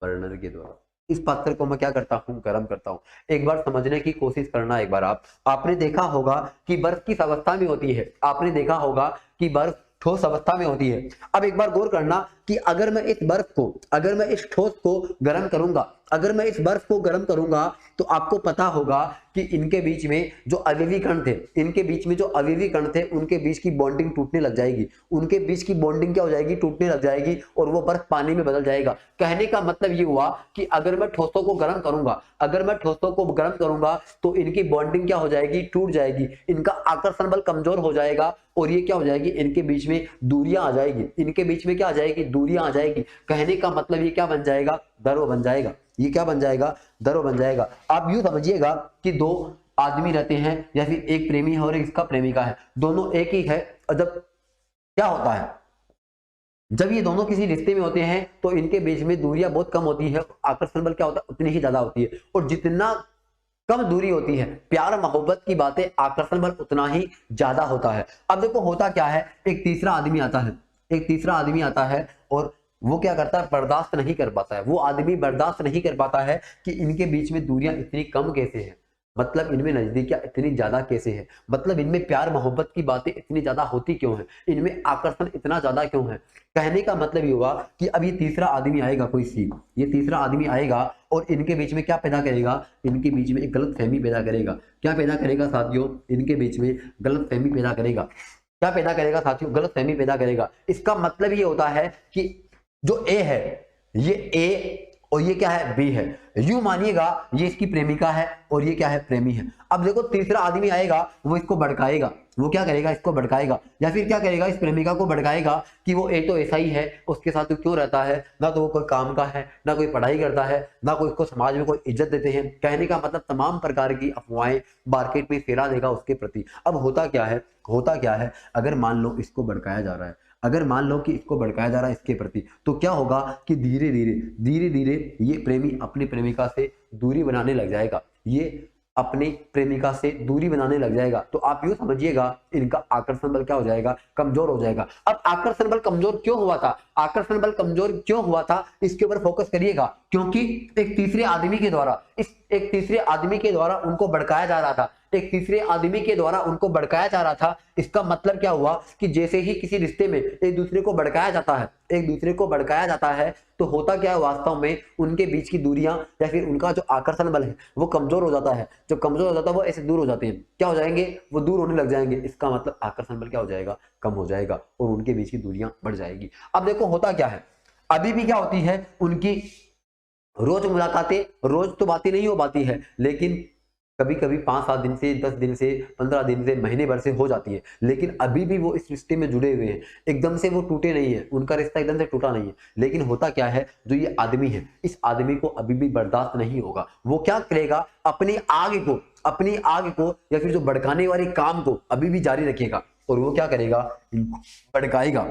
बर्नर के द्वारा। इस पात्र को मैं क्या करता हूं, गर्म करता हूं। एक बार समझने की कोशिश करना, एक बार आपने देखा होगा कि बर्फ किस अवस्था में होती है, आपने देखा होगा कि बर्फ ठोस अवस्था में होती है। अब एक बार गौर करना कि अगर मैं इस बर्फ को, अगर मैं इस ठोस को गर्म करूंगा, अगर मैं इस बर्फ को गर्म करूंगा तो आपको पता होगा कि इनके बीच में जो अवयवी कण थे, इनके बीच में जो अवयवी कण थे उनके बीच की बॉन्डिंग टूटने लग जाएगी, उनके बीच की बॉन्डिंग क्या हो जाएगी, टूटने लग जाएगी और वो बर्फ पानी में बदल जाएगा। कहने का मतलब ये हुआ कि अगर मैं ठोसों को गर्म करूंगा, अगर मैं ठोसों को गर्म करूंगा तो इनकी बॉन्डिंग क्या हो जाएगी, टूट जाएगी, इनका आकर्षण बल कमजोर हो जाएगा और ये क्या हो जाएगी, इनके बीच में दूरियां आ जाएगी, इनके बीच में क्या आ जाएगी, दूरियां आ जाएगी। कहने का मतलब ये क्या बन जाएगा, द्रव बन जाएगा। ये क्या बन जाएगा, द्रव बन जाएगा। आप यूं समझिएगा कि दो आदमी रहते हैं या फिर एक प्रेमी है और एक इसका प्रेमिका है, दोनों एक ही है। और जब क्या होता है, जब ये दोनों किसी रिश्ते में होते हैं तो इनके बीच में दूरियां बहुत कम होती है, आकर्षण बल क्या होता है, उतनी ही ज्यादा होती है। और जितना कम दूरी होती है, प्यार मोहब्बत की बातें, आकर्षण बल उतना ही ज्यादा होता है। अब देखो होता क्या है, एक तीसरा आदमी आता है, एक तीसरा आदमी आता है और वो क्या करता है, बर्दाश्त नहीं कर पाता है, वो आदमी बर्दाश्त नहीं कर पाता है कि इनके बीच में दूरियां इतनी कम कैसे हैं, मतलब इनमें नजदीकियां इतनी ज्यादा कैसे है, मतलब इनमें प्यार मोहब्बत की बातें इतनी ज्यादा होती क्यों है, इनमें आकर्षण इतना ज्यादा क्यों है। कहने का मतलब ये हुआ कि अब ये तीसरा आदमी आएगा, कोई सी, ये तीसरा आदमी आएगा और इनके बीच में क्या पैदा करेगा, इनके बीच में एक गलत फहमी पैदा करेगा। क्या पैदा करेगा साथियों, इनके बीच में गलत फहमी पैदा करेगा। क्या पैदा करेगा साथियों, गलत फहमी पैदा करेगा। इसका मतलब ये होता है कि जो ए है, ये ए और ये क्या है, बी है। यूं मानिएगा ये इसकी प्रेमिका है और ये क्या है, प्रेमी है। अब देखो तीसरा आदमी आएगा, वो इसको भड़काएगा, वो क्या करेगा, इसको भड़काएगा या फिर क्या करेगा, इस प्रेमिका को भड़काएगा कि वो ए तो ऐसा ही है, उसके साथ तो क्यों रहता है, ना तो वो कोई काम का है, ना कोई पढ़ाई करता है, ना कोई उसको समाज में कोई इज्जत देते हैं। कहने का मतलब तमाम प्रकार की अफवाहें मार्केट में फैला देगा उसके प्रति। अब होता क्या है, होता क्या है, अगर मान लो इसको भड़काया जा रहा है, अगर मान लो कि इसको भड़काया जा रहा है इसके प्रति, तो क्या होगा कि धीरे धीरे ये प्रेमी अपनी प्रेमिका से दूरी बनाने लग जाएगा, ये अपनी प्रेमिका से दूरी बनाने लग जाएगा। तो आप यूं समझिएगा इनका आकर्षण बल क्या हो जाएगा, कमजोर हो जाएगा। अब आकर्षण बल कमजोर क्यों हुआ था, आकर्षण बल कमजोर क्यों हुआ था, इसके ऊपर फोकस करिएगा। क्योंकि एक तीसरे आदमी के द्वारा, एक तीसरे आदमी के द्वारा उनको भड़काया जा रहा था, एक तीसरे आदमी के द्वारा उनको भड़काया जा रहा था। इसका मतलब क्या हुआ कि जैसे ही किसी रिश्ते में एक दूसरे को भड़काया जाता है, एक दूसरे को भड़काया जाता है, तो होता क्या है, वास्तव में उनके बीच की दूरियां या फिर उनका जो आकर्षण बल है वो कमजोर हो जाता है। जब कमजोर हो जाता है वो ऐसे दूर हो जाते हैं, क्या हो जाएंगे, वो दूर होने लग जाएंगे। इसका मतलब आकर्षण बल क्या हो जाएगा, कम हो जाएगा और उनके बीच की दूरियां बढ़ जाएगी। अब देखो होता क्या है, अभी भी क्या होती है, उनकी रोज मुलाकातें, रोज तो बातें नहीं हो पाती है, लेकिन कभी कभी 5-7 दिन से, 10 दिन से, 15 दिन से, महीने भर से हो जाती है, लेकिन अभी भी वो इस रिश्ते में जुड़े हुए हैं, एकदम से वो टूटे नहीं है, उनका रिश्ता एकदम से टूटा नहीं है। लेकिन होता क्या है, जो ये आदमी है, इस आदमी को अभी भी बर्दाश्त नहीं होगा। वो क्या करेगा, अपनी आग को या फिर जो भड़काने वाले काम को अभी भी जारी रखेगा, और वो क्या करेगा, इनको भड़काएगा।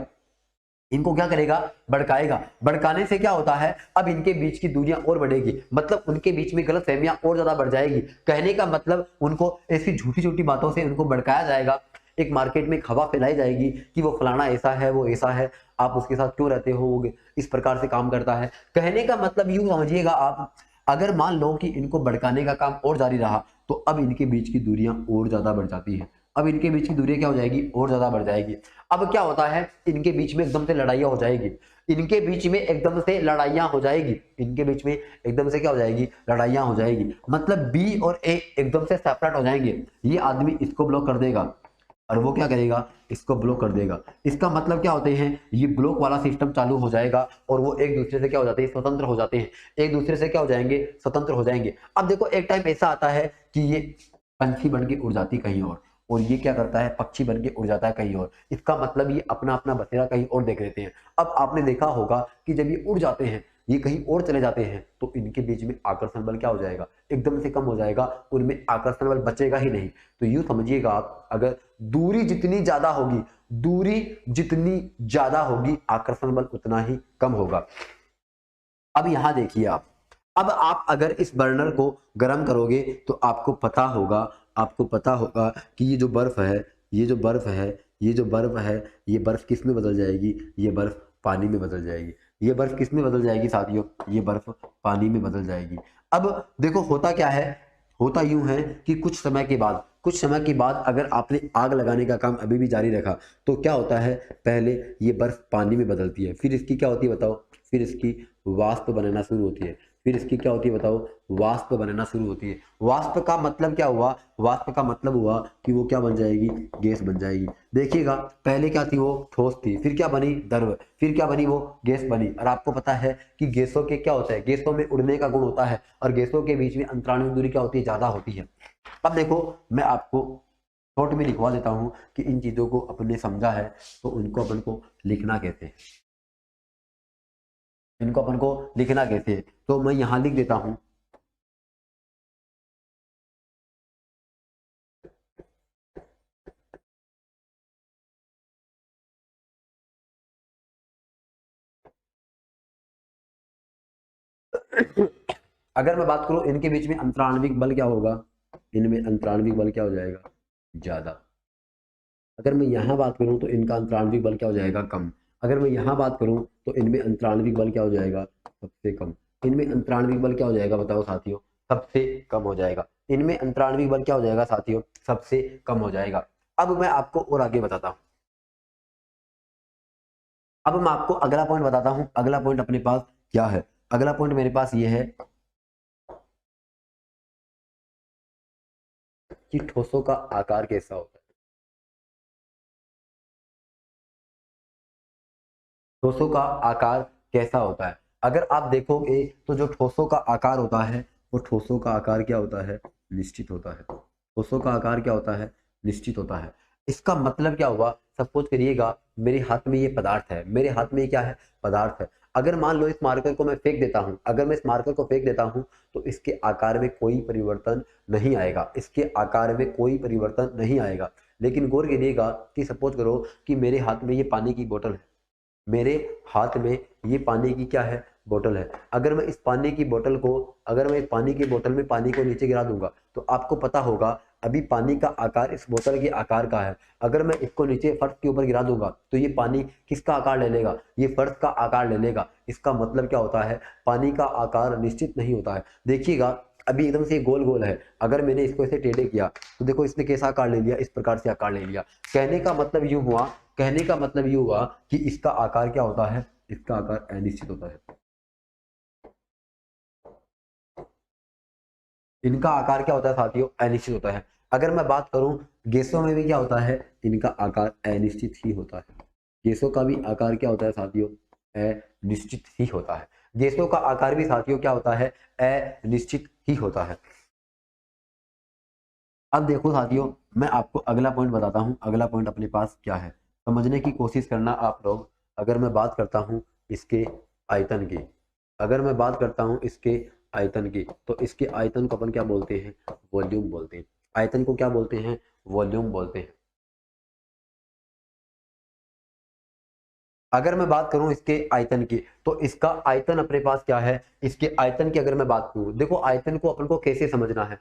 इनको क्या करेगा, भड़काएगा। भड़काने से क्या होता है, अब इनके बीच की दूरियां और बढ़ेगी, मतलब उनके बीच में गलतफहमियां और ज्यादा बढ़ जाएगी। कहने का मतलब, उनको ऐसी छोटी छोटी बातों से उनको भड़काया जाएगा। एक मार्केट में खबर फैलाई जाएगी कि वो फलाना ऐसा है, वो ऐसा है, आप उसके साथ क्यों रहते हो, वो इस प्रकार से काम करता है। कहने का मतलब यूं समझिएगा आप, अगर मान लो कि इनको भड़काने का काम और जारी रहा, तो अब इनके बीच की दूरियां और ज्यादा बढ़ जाती है। अब इनके बीच की दूरियां क्या हो जाएगी, और ज्यादा बढ़ जाएगी। अब क्या होता है, इनके बीच में एकदम से लड़ाइयां हो जाएगी। इनके बीच में एकदम से लड़ाइयां हो जाएगी। इनके बीच में एकदम से क्या हो जाएगी, लड़ाइयां हो जाएगी। मतलब बी और ए एकदम से सेपरेट हो जाएंगे। ये आदमी इसको ब्लॉक कर देगा और वो क्या करेगा, इसको ब्लॉक कर देगा। इसका मतलब क्या होते हैं, ये ब्लॉक वाला सिस्टम चालू हो जाएगा और वो एक दूसरे से क्या हो जाते हैं, स्वतंत्र हो जाते हैं। एक दूसरे से क्या हो जाएंगे, स्वतंत्र हो जाएंगे। अब देखो, एक टाइम ऐसा आता है कि ये पंछी बन के उड़ जाती कहीं और ये क्या करता है, पक्षी बन के उड़ जाता है कहीं और। इसका मतलब ये अपना अपना बसेरा कहीं और देख लेते हैं। अब आपने देखा होगा कि जब ये उड़ जाते हैं, ये कहीं और चले जाते हैं, तो इनके बीच में आकर्षण बल क्या हो जाएगा, एकदम से कम हो जाएगा, उनमें आकर्षण बल बचेगा ही नहीं। तो यूं समझिएगा आप, अगर दूरी जितनी ज्यादा होगी, दूरी जितनी ज्यादा होगी, आकर्षण बल उतना ही कम होगा। अब यहां देखिए आप, अब आप अगर इस बर्नर को गर्म करोगे तो आपको पता होगा कि ये जो बर्फ है, ये जो बर्फ है, ये जो बर्फ है, ये बर्फ किस में बदल जाएगी, ये बर्फ पानी में बदल जाएगी। ये बर्फ किस में बदल जाएगी साथियों, ये बर्फ पानी में बदल जाएगी। अब देखो होता क्या है, होता यूं है कि कुछ समय के बाद अगर आपने आग लगाने का काम अभी भी जारी रखा, तो क्या होता है, पहले ये बर्फ पानी में बदलती है, फिर इसकी क्या होती है बताओ, फिर इसकी वाष्प बनना शुरू होती है। फिर इसकी क्या होती है बताओ, वाष्प बनना शुरू होती है। वाष्प का मतलब क्या हुआ, वाष्प का मतलब हुआ कि वो क्या बन जाएगी, गैस बन जाएगी। देखिएगा, पहले क्या थी, वो ठोस थी, फिर क्या बनी, द्रव, फिर क्या बनी, वो गैस बनी। और आपको पता है कि गैसों के क्या होता है, गैसों में उड़ने का गुण होता है, और गैसों के बीच में अंतराणु दूरी क्या होती है, ज्यादा होती है। अब देखो, मैं आपको नोट में लिखवा देता हूं कि इन चीजों को अपने समझा है तो उनको अपन को लिखना कैसे है, इनको अपन को लिखना कैसे है। तो मैं यहां लिख देता हूं, अगर मैं बात करूं इनके बीच में अंतराण्विक बल क्या होगा, इनमें अंतराण्विक बल क्या हो जाएगा, ज्यादा। अगर मैं यहां बात करूं तो इनका अंतराण्विक बल क्या हो जाएगा, कम। अगर मैं यहां बात करूं तो इनमें अंतराण्विक बल क्या हो जाएगा, सबसे कम। इनमें अंतराण्विक बल क्या हो जाएगा बताओ साथियों, सबसे कम हो जाएगा। इनमें अंतराण्विक बल क्या हो जाएगा साथियों, सबसे कम हो जाएगा। अब मैं आपको और आगे बताता हूं, अब मैं आपको अगला पॉइंट बताता हूं। अगला पॉइंट अपने पास क्या है, अगला पॉइंट मेरे पास ये है कि ठोसों का आकार कैसा होता है। ठोसों का आकार कैसा होता है, अगर आप देखोगे तो जो ठोसों का आकार होता है, वो ठोसों का आकार क्या होता है, निश्चित होता है। ठोसों का आकार क्या होता है, निश्चित होता है। इसका मतलब क्या हुआ, सपोज करिएगा मेरे हाथ में ये पदार्थ है, मेरे हाथ में ये क्या है, पदार्थ है। अगर मान लो इस मार्कर को मैं फेंक देता हूं, अगर मैं इस मार्कर को फेंक देता हूं, तो इसके आकार में कोई परिवर्तन नहीं आएगा, इसके आकार में कोई परिवर्तन नहीं आएगा। लेकिन गौर करिएगा कि सपोज करो कि मेरे हाथ में ये पानी की बोतल है, मेरे हाथ में ये पानी की क्या है, बोतल है। अगर मैं इस पानी की बोतल को, अगर मैं पानी की बोतल में पानी को नीचे गिरा दूंगा, तो आपको पता होगा अभी पानी का आकार इस बोतल के आकार का है। अगर मैं इसको नीचे फर्श के ऊपर गिरा दूंगा, तो ये पानी किसका आकार ले लेगा, ये फर्श का आकार ले लेगा। इसका मतलब क्या होता है, पानी का आकार निश्चित नहीं होता है। देखिएगा, अभी एकदम से गोल गोल है, अगर मैंने इसको ऐसे टेढ़े किया, तो देखो इसने कैसा आकार ले लिया, इस प्रकार से आकार ले लिया। कहने का मतलब यूं हुआ, कहने का मतलब ये हुआ कि इसका आकार क्या होता है, इसका आकार अनिश्चित होता है। इनका आकार क्या होता है साथियों, अनिश्चित होता है। अगर मैं बात करूं गैसों में भी क्या होता है, इनका आकार अनिश्चित ही होता है। गैसों का भी आकार क्या होता है साथियों, अनिश्चित ही होता है। गैसों का आकार भी साथियों क्या होता है, अनिश्चित ही होता है। अब देखो साथियों, मैं आपको अगला पॉइंट बताता हूँ। अगला पॉइंट अपने पास क्या है, समझने की कोशिश करना आप लोग। अगर मैं बात करता हूँ इसके आयतन की, अगर मैं बात करता हूँ इसके आयतन की, तो इसके आयतन को अपन क्या बोलते हैं, वॉल्यूम बोलते हैं। आयतन को क्या बोलते हैं, वॉल्यूम बोलते हैं। अगर मैं बात करूं इसके आयतन की, तो इसका आयतन अपने पास क्या है, इसके आयतन की अगर मैं बात करूं, देखो आयतन को अपन को कैसे समझना है।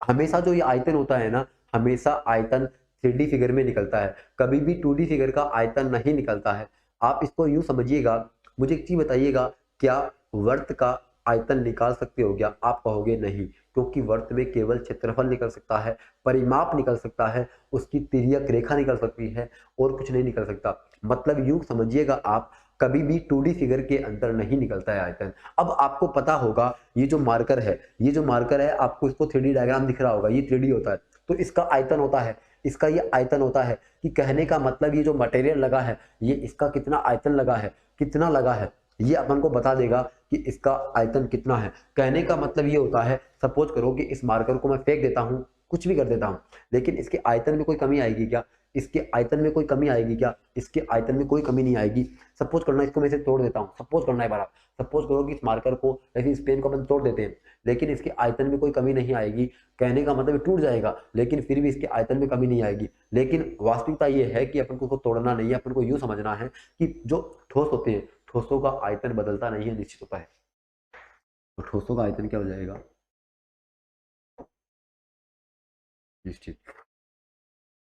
हमेशा जो ये आयतन होता है ना, हमेशा आयतन 3D फिगर में निकलता है, कभी भी 2D फिगर का आयतन नहीं निकलता है। आप इसको यूं समझिएगा। मुझे एक चीज बताइएगा, क्या वर्त का आयतन निकाल सकते हो क्या? आप कहोगे नहीं, क्योंकि वर्त में केवल क्षेत्रफल निकल सकता है, परिमाप निकल सकता है, उसकी तिर्यक रेखा निकल सकती है, और कुछ नहीं निकल सकता। मतलब यूं समझिएगा आप, कभी भी 2D फिगर के अंदर नहीं निकलता है आयतन। अब आपको पता होगा, ये जो मार्कर है, ये जो मार्कर है, आपको इसको 3D डायग्राम दिख रहा होगा, ये 3D होता है, तो इसका आयतन होता है, इसका ये आयतन होता है। कि कहने का मतलब ये जो मटेरियल लगा है, ये इसका कितना आयतन लगा है, कितना लगा है, ये अपन को बता देगा कि इसका आयतन कितना है। कहने का मतलब ये होता है, सपोज करो कि इस मार्कर को मैं फेंक देता हूँ, कुछ भी कर देता हूँ, लेकिन इसके आयतन में कोई कमी आएगी क्या? इसके आयतन में कोई कमी आएगी क्या? इसके आयतन में कोई कमी नहीं आएगी। सपोज करना इसको मैं इसे तोड़ देता हूँ, सपोज करना है बार, सपोज करो कि इस मार्कर को या फिर इस पेन को अपन तोड़ देते हैं, लेकिन इसके आयतन में कोई कमी नहीं आएगी। कहने का मतलब टूट जाएगा, लेकिन फिर भी इसके आयतन में कमी नहीं आएगी। लेकिन वास्तविकता ये है कि अपन को उसको तोड़ना नहीं है, अपन को यूं समझना है कि जो ठोस होते हैं, ठोसों का आयतन बदलता नहीं है, निश्चित होता है। तो ठोसों का आयतन क्या हो जाएगा, निश्चित।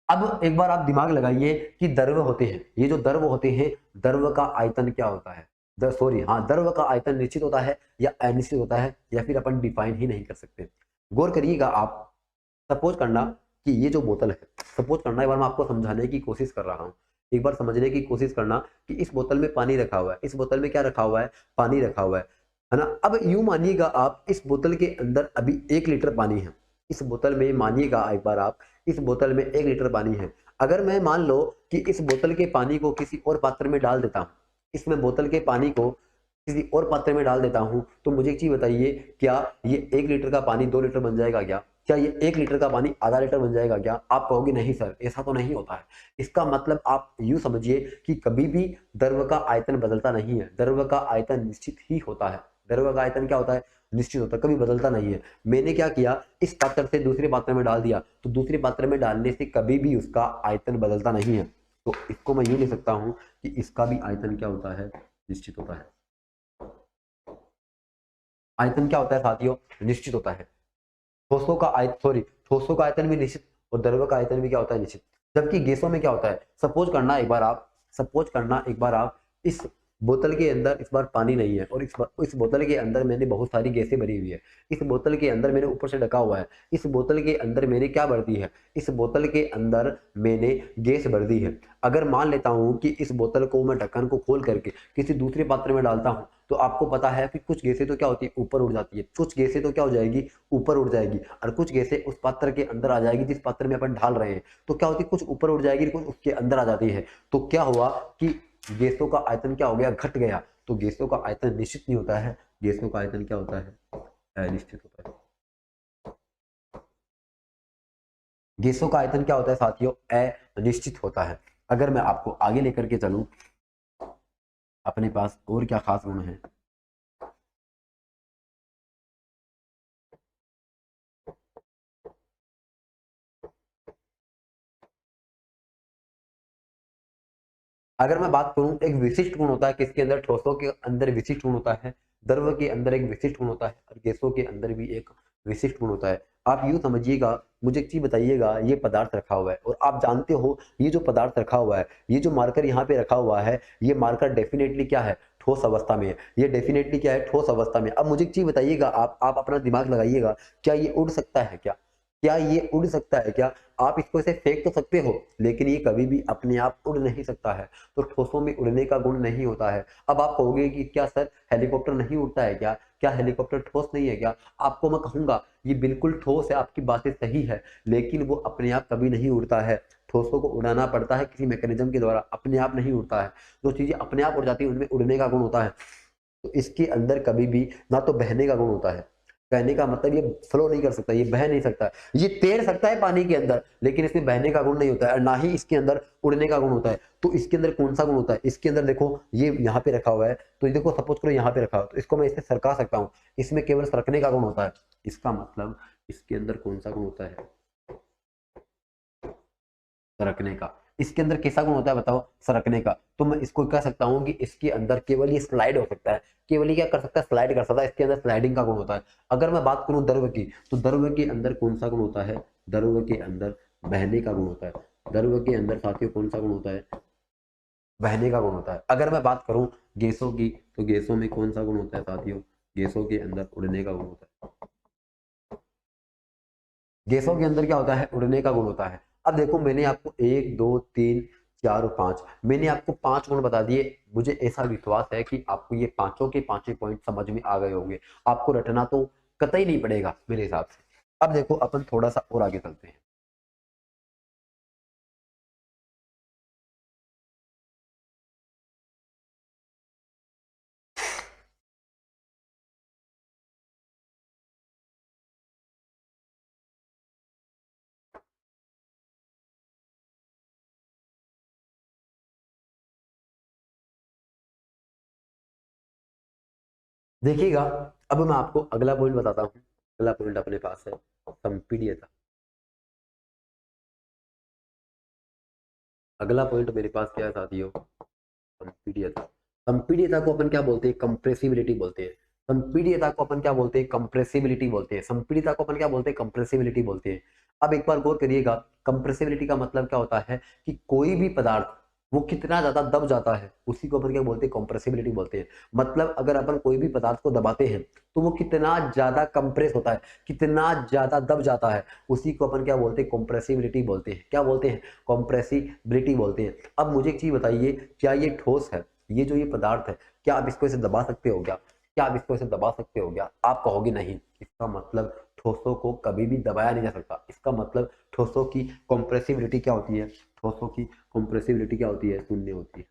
अब एक बार आप दिमाग लगाइए कि द्रव होते हैं, ये जो द्रव होते हैं, द्रव का आयतन क्या होता है, सॉरी हाँ, द्रव का आयतन निश्चित होता है या अनिश्चित होता है, या फिर अपन डिफाइन ही नहीं कर सकते। गौर करिएगा आप। सपोज करना कि ये जो बोतल है, सपोज करना, एक बार मैं आपको समझाने की कोशिश कर रहा हूँ, एक बार समझने की कोशिश करना कि इस बोतल में पानी रखा हुआ है, इस बोतल में क्या रखा हुआ है, पानी रखा हुआ है ना। अब यूं मानिएगा आप, इस बोतल के अंदर अभी 1 लीटर पानी है, इस बोतल में मानिएगा एक बार आप, इस बोतल में 1 लीटर पानी है। अगर मैं मान लो कि इस बोतल के पानी को किसी और पात्र में डाल देता हूँ, इसमें बोतल के पानी को किसी और पात्र में डाल देता हूं, तो मुझे एक चीज बताइए, क्या ये 1 लीटर का पानी 2 लीटर बन जाएगा क्या? क्या ये 1 लीटर का पानी आधा लीटर बन जाएगा क्या? आप कहोगे नहीं सर, ऐसा तो नहीं होता है। इसका मतलब आप यूं समझिए कि कभी भी द्रव का आयतन बदलता नहीं है, द्रव का आयतन निश्चित ही होता है। द्रव का आयतन क्या होता है, निश्चित होता है, कभी बदलता नहीं है। मैंने क्या किया, इस पात्र से दूसरे पात्र में डाल दिया, तो दूसरे पात्र में डालने से कभी भी उसका आयतन बदलता नहीं है। तो इसको मैं यूं लिख सकता हूं कि इसका भी आयतन क्या होता है, निश्चित होता है। आयतन क्या होता है साथियों, निश्चित होता है। ठोसों का आयतन, सॉरी, ठोसों का आयतन भी निश्चित, और द्रव का आयतन भी क्या होता है, निश्चित। जबकि गैसों में क्या होता है, सपोज करना एक बार आप, सपोज करना एक बार आप, इस बोतल के अंदर इस बार पानी नहीं है, और इस बोतल के अंदर मैंने बहुत सारी गैसें भरी हुई है, इस बोतल के अंदर मैंने ऊपर से ढका हुआ है, इस बोतल के अंदर मैंने क्या भर दी है, इस बोतल के अंदर मैंने गैस भर दी है। अगर मान लेता हूं कि इस बोतल को मैं ढक्कन को खोल करके किसी दूसरे पात्र में डालता हूं, तो आपको पता है कि कुछ गैसें तो क्या होती है, ऊपर उड़ जाती है, कुछ गैसें तो क्या हो जाएगी, ऊपर उड़ जाएगी, और कुछ गैसें उस पात्र के अंदर आ जाएगी जिस पात्र में अपन ढाल रहे हैं। तो क्या होती है, कुछ ऊपर उड़ जाएगी, कुछ उसके अंदर आ जाती है। तो क्या हुआ कि गैसों का आयतन क्या हो गया, घट गया। तो गैसों का आयतन निश्चित नहीं होता है, गैसों का आयतन क्या होता है, अनिश्चित होता है। गैसों का आयतन क्या होता है साथियों, अनिश्चित होता है। अगर मैं आपको आगे लेकर के चलूं, अपने पास और क्या खास गुण है। अगर मैं बात करूं, एक विशिष्ट गुण होता है किसके अंदर, ठोसों के अंदर विशिष्ट गुण होता है, द्रव के अंदर एक विशिष्ट गुण होता है, और गैसों के अंदर भी एक विशिष्ट गुण होता है। आप यूं समझिएगा, मुझे एक चीज बताइएगा, ये पदार्थ रखा हुआ है, और आप जानते हो ये जो पदार्थ रखा हुआ है, ये जो मार्कर यहाँ पे रखा हुआ है, ये मार्कर डेफिनेटली क्या है, ठोस अवस्था में है। ये डेफिनेटली क्या है, ठोस अवस्था में। अब मुझे एक चीज बताइएगा, आप अपना दिमाग लगाइएगा, क्या ये उड़ सकता है क्या? क्या ये उड़ सकता है क्या? आप इसको ऐसे फेंक तो सकते हो, लेकिन ये कभी भी अपने आप उड़ नहीं सकता है। तो ठोसों में उड़ने का गुण नहीं होता है। अब आप कहोगे कि क्या सर हेलीकॉप्टर नहीं उड़ता है क्या, क्या हेलीकॉप्टर ठोस नहीं है क्या? आपको मैं कहूंगा ये बिल्कुल ठोस है, आपकी बातें सही है, लेकिन वो अपने आप कभी नहीं उड़ता है। ठोसों को उड़ाना पड़ता है किसी मैकेनिज्म के द्वारा, अपने आप नहीं उड़ता है। जो चीजें अपने आप उड़ जाती है उनमें उड़ने का गुण होता है। तो इसके अंदर कभी भी ना तो बहने का गुण होता है, कहने का मतलब ये फ्लो नहीं कर सकता, ये बह नहीं सकता, ये तैर सकता है पानी के अंदर, लेकिन इसमें बहने का गुण नहीं होता है और ना ही इसके अंदर उड़ने का गुण होता है। तो इसके अंदर कौन सा गुण होता है? इसके अंदर देखो ये यहाँ पे रखा हुआ है, तो देखो सपोज करो यहाँ पे रखा हुआ, तो इसको मैं इससे सरका सकता हूँ, इसमें केवल सरकने का गुण होता है। इसका मतलब इसके अंदर कौन सा गुण होता है? सरकने का। इसके अंदर कैसा गुण होता है बताओ? सरकने का। तो मैं इसको कह सकता हूँ कि इसके अंदर केवल ये स्लाइड हो सकता है, केवल ये क्या कर सकता है? स्लाइड कर सकता है, इसके अंदर स्लाइडिंग का गुण होता है। अगर मैं बात करूं द्रव की, तो द्रव के अंदर कौन सा गुण होता है? द्रव के अंदर बहने का गुण होता है। द्रव के अंदर साथियों कौन सा गुण होता है? बहने का गुण होता है। अगर मैं बात करूं गैसों की, तो गैसों में कौन सा गुण होता है साथियों? गैसों के अंदर उड़ने का गुण होता है। गैसों के अंदर क्या होता है? उड़ने का गुण होता है। अब देखो मैंने आपको 1 2 3 4 और 5, मैंने आपको 5 गुण बता दिए। मुझे ऐसा विश्वास है कि आपको ये पांचों के पांचों पॉइंट समझ में आ गए होंगे, आपको रटना तो कतई नहीं पड़ेगा मेरे हिसाब से। अब देखो अपन थोड़ा सा और आगे चलते हैं। देखिएगा, अब मैं आपको अगला पॉइंट बताता हूँ। अगला पॉइंट अपने पास है संपीड्यता। अगला पॉइंट मेरे पास क्या है साथियों? संपीड्यता। संपीड्यता को अपन क्या बोलते हैं? कंप्रेसिबिलिटी बोलते हैं। संपीड्यता को अपन क्या बोलते हैं? कंप्रेसिबिलिटी बोलते हैं। संपीड्यता को अपन क्या बोलते हैं? कंप्रेसिबिलिटी बोलते हैं। अब एक बार गौर करिएगा, कंप्रेसिबिलिटी का मतलब क्या होता है कि कोई भी पदार्थ वो कितना ज्यादा दब जाता है, उसी को अपन क्या बोलते हैं? कंप्रेसिबिलिटी बोलते हैं। मतलब अगर अपन कोई भी पदार्थ को दबाते हैं तो वो कितना ज्यादा कंप्रेस होता है, कितना ज्यादा दब जाता है, उसी को अपन क्या बोलते हैं? कंप्रेसिबिलिटी बोलते हैं। क्या बोलते हैं? कंप्रेसिबिलिटी बोलते हैं। अब मुझे एक चीज बताइए, क्या ये ठोस है? ये जो ये पदार्थ है, क्या आप इसको ऐसे दबा सकते हो क्या? क्या आप इसको ऐसे दबा सकते हो क्या? आप कहोगे नहीं। इसका मतलब ठोसों को कभी भी दबाया नहीं जा सकता। इसका मतलब ठोसों की कंप्रेसिबिलिटी क्या होती है? ठोसों की कंप्रेसिबिलिटी क्या होती है? शून्य होती है।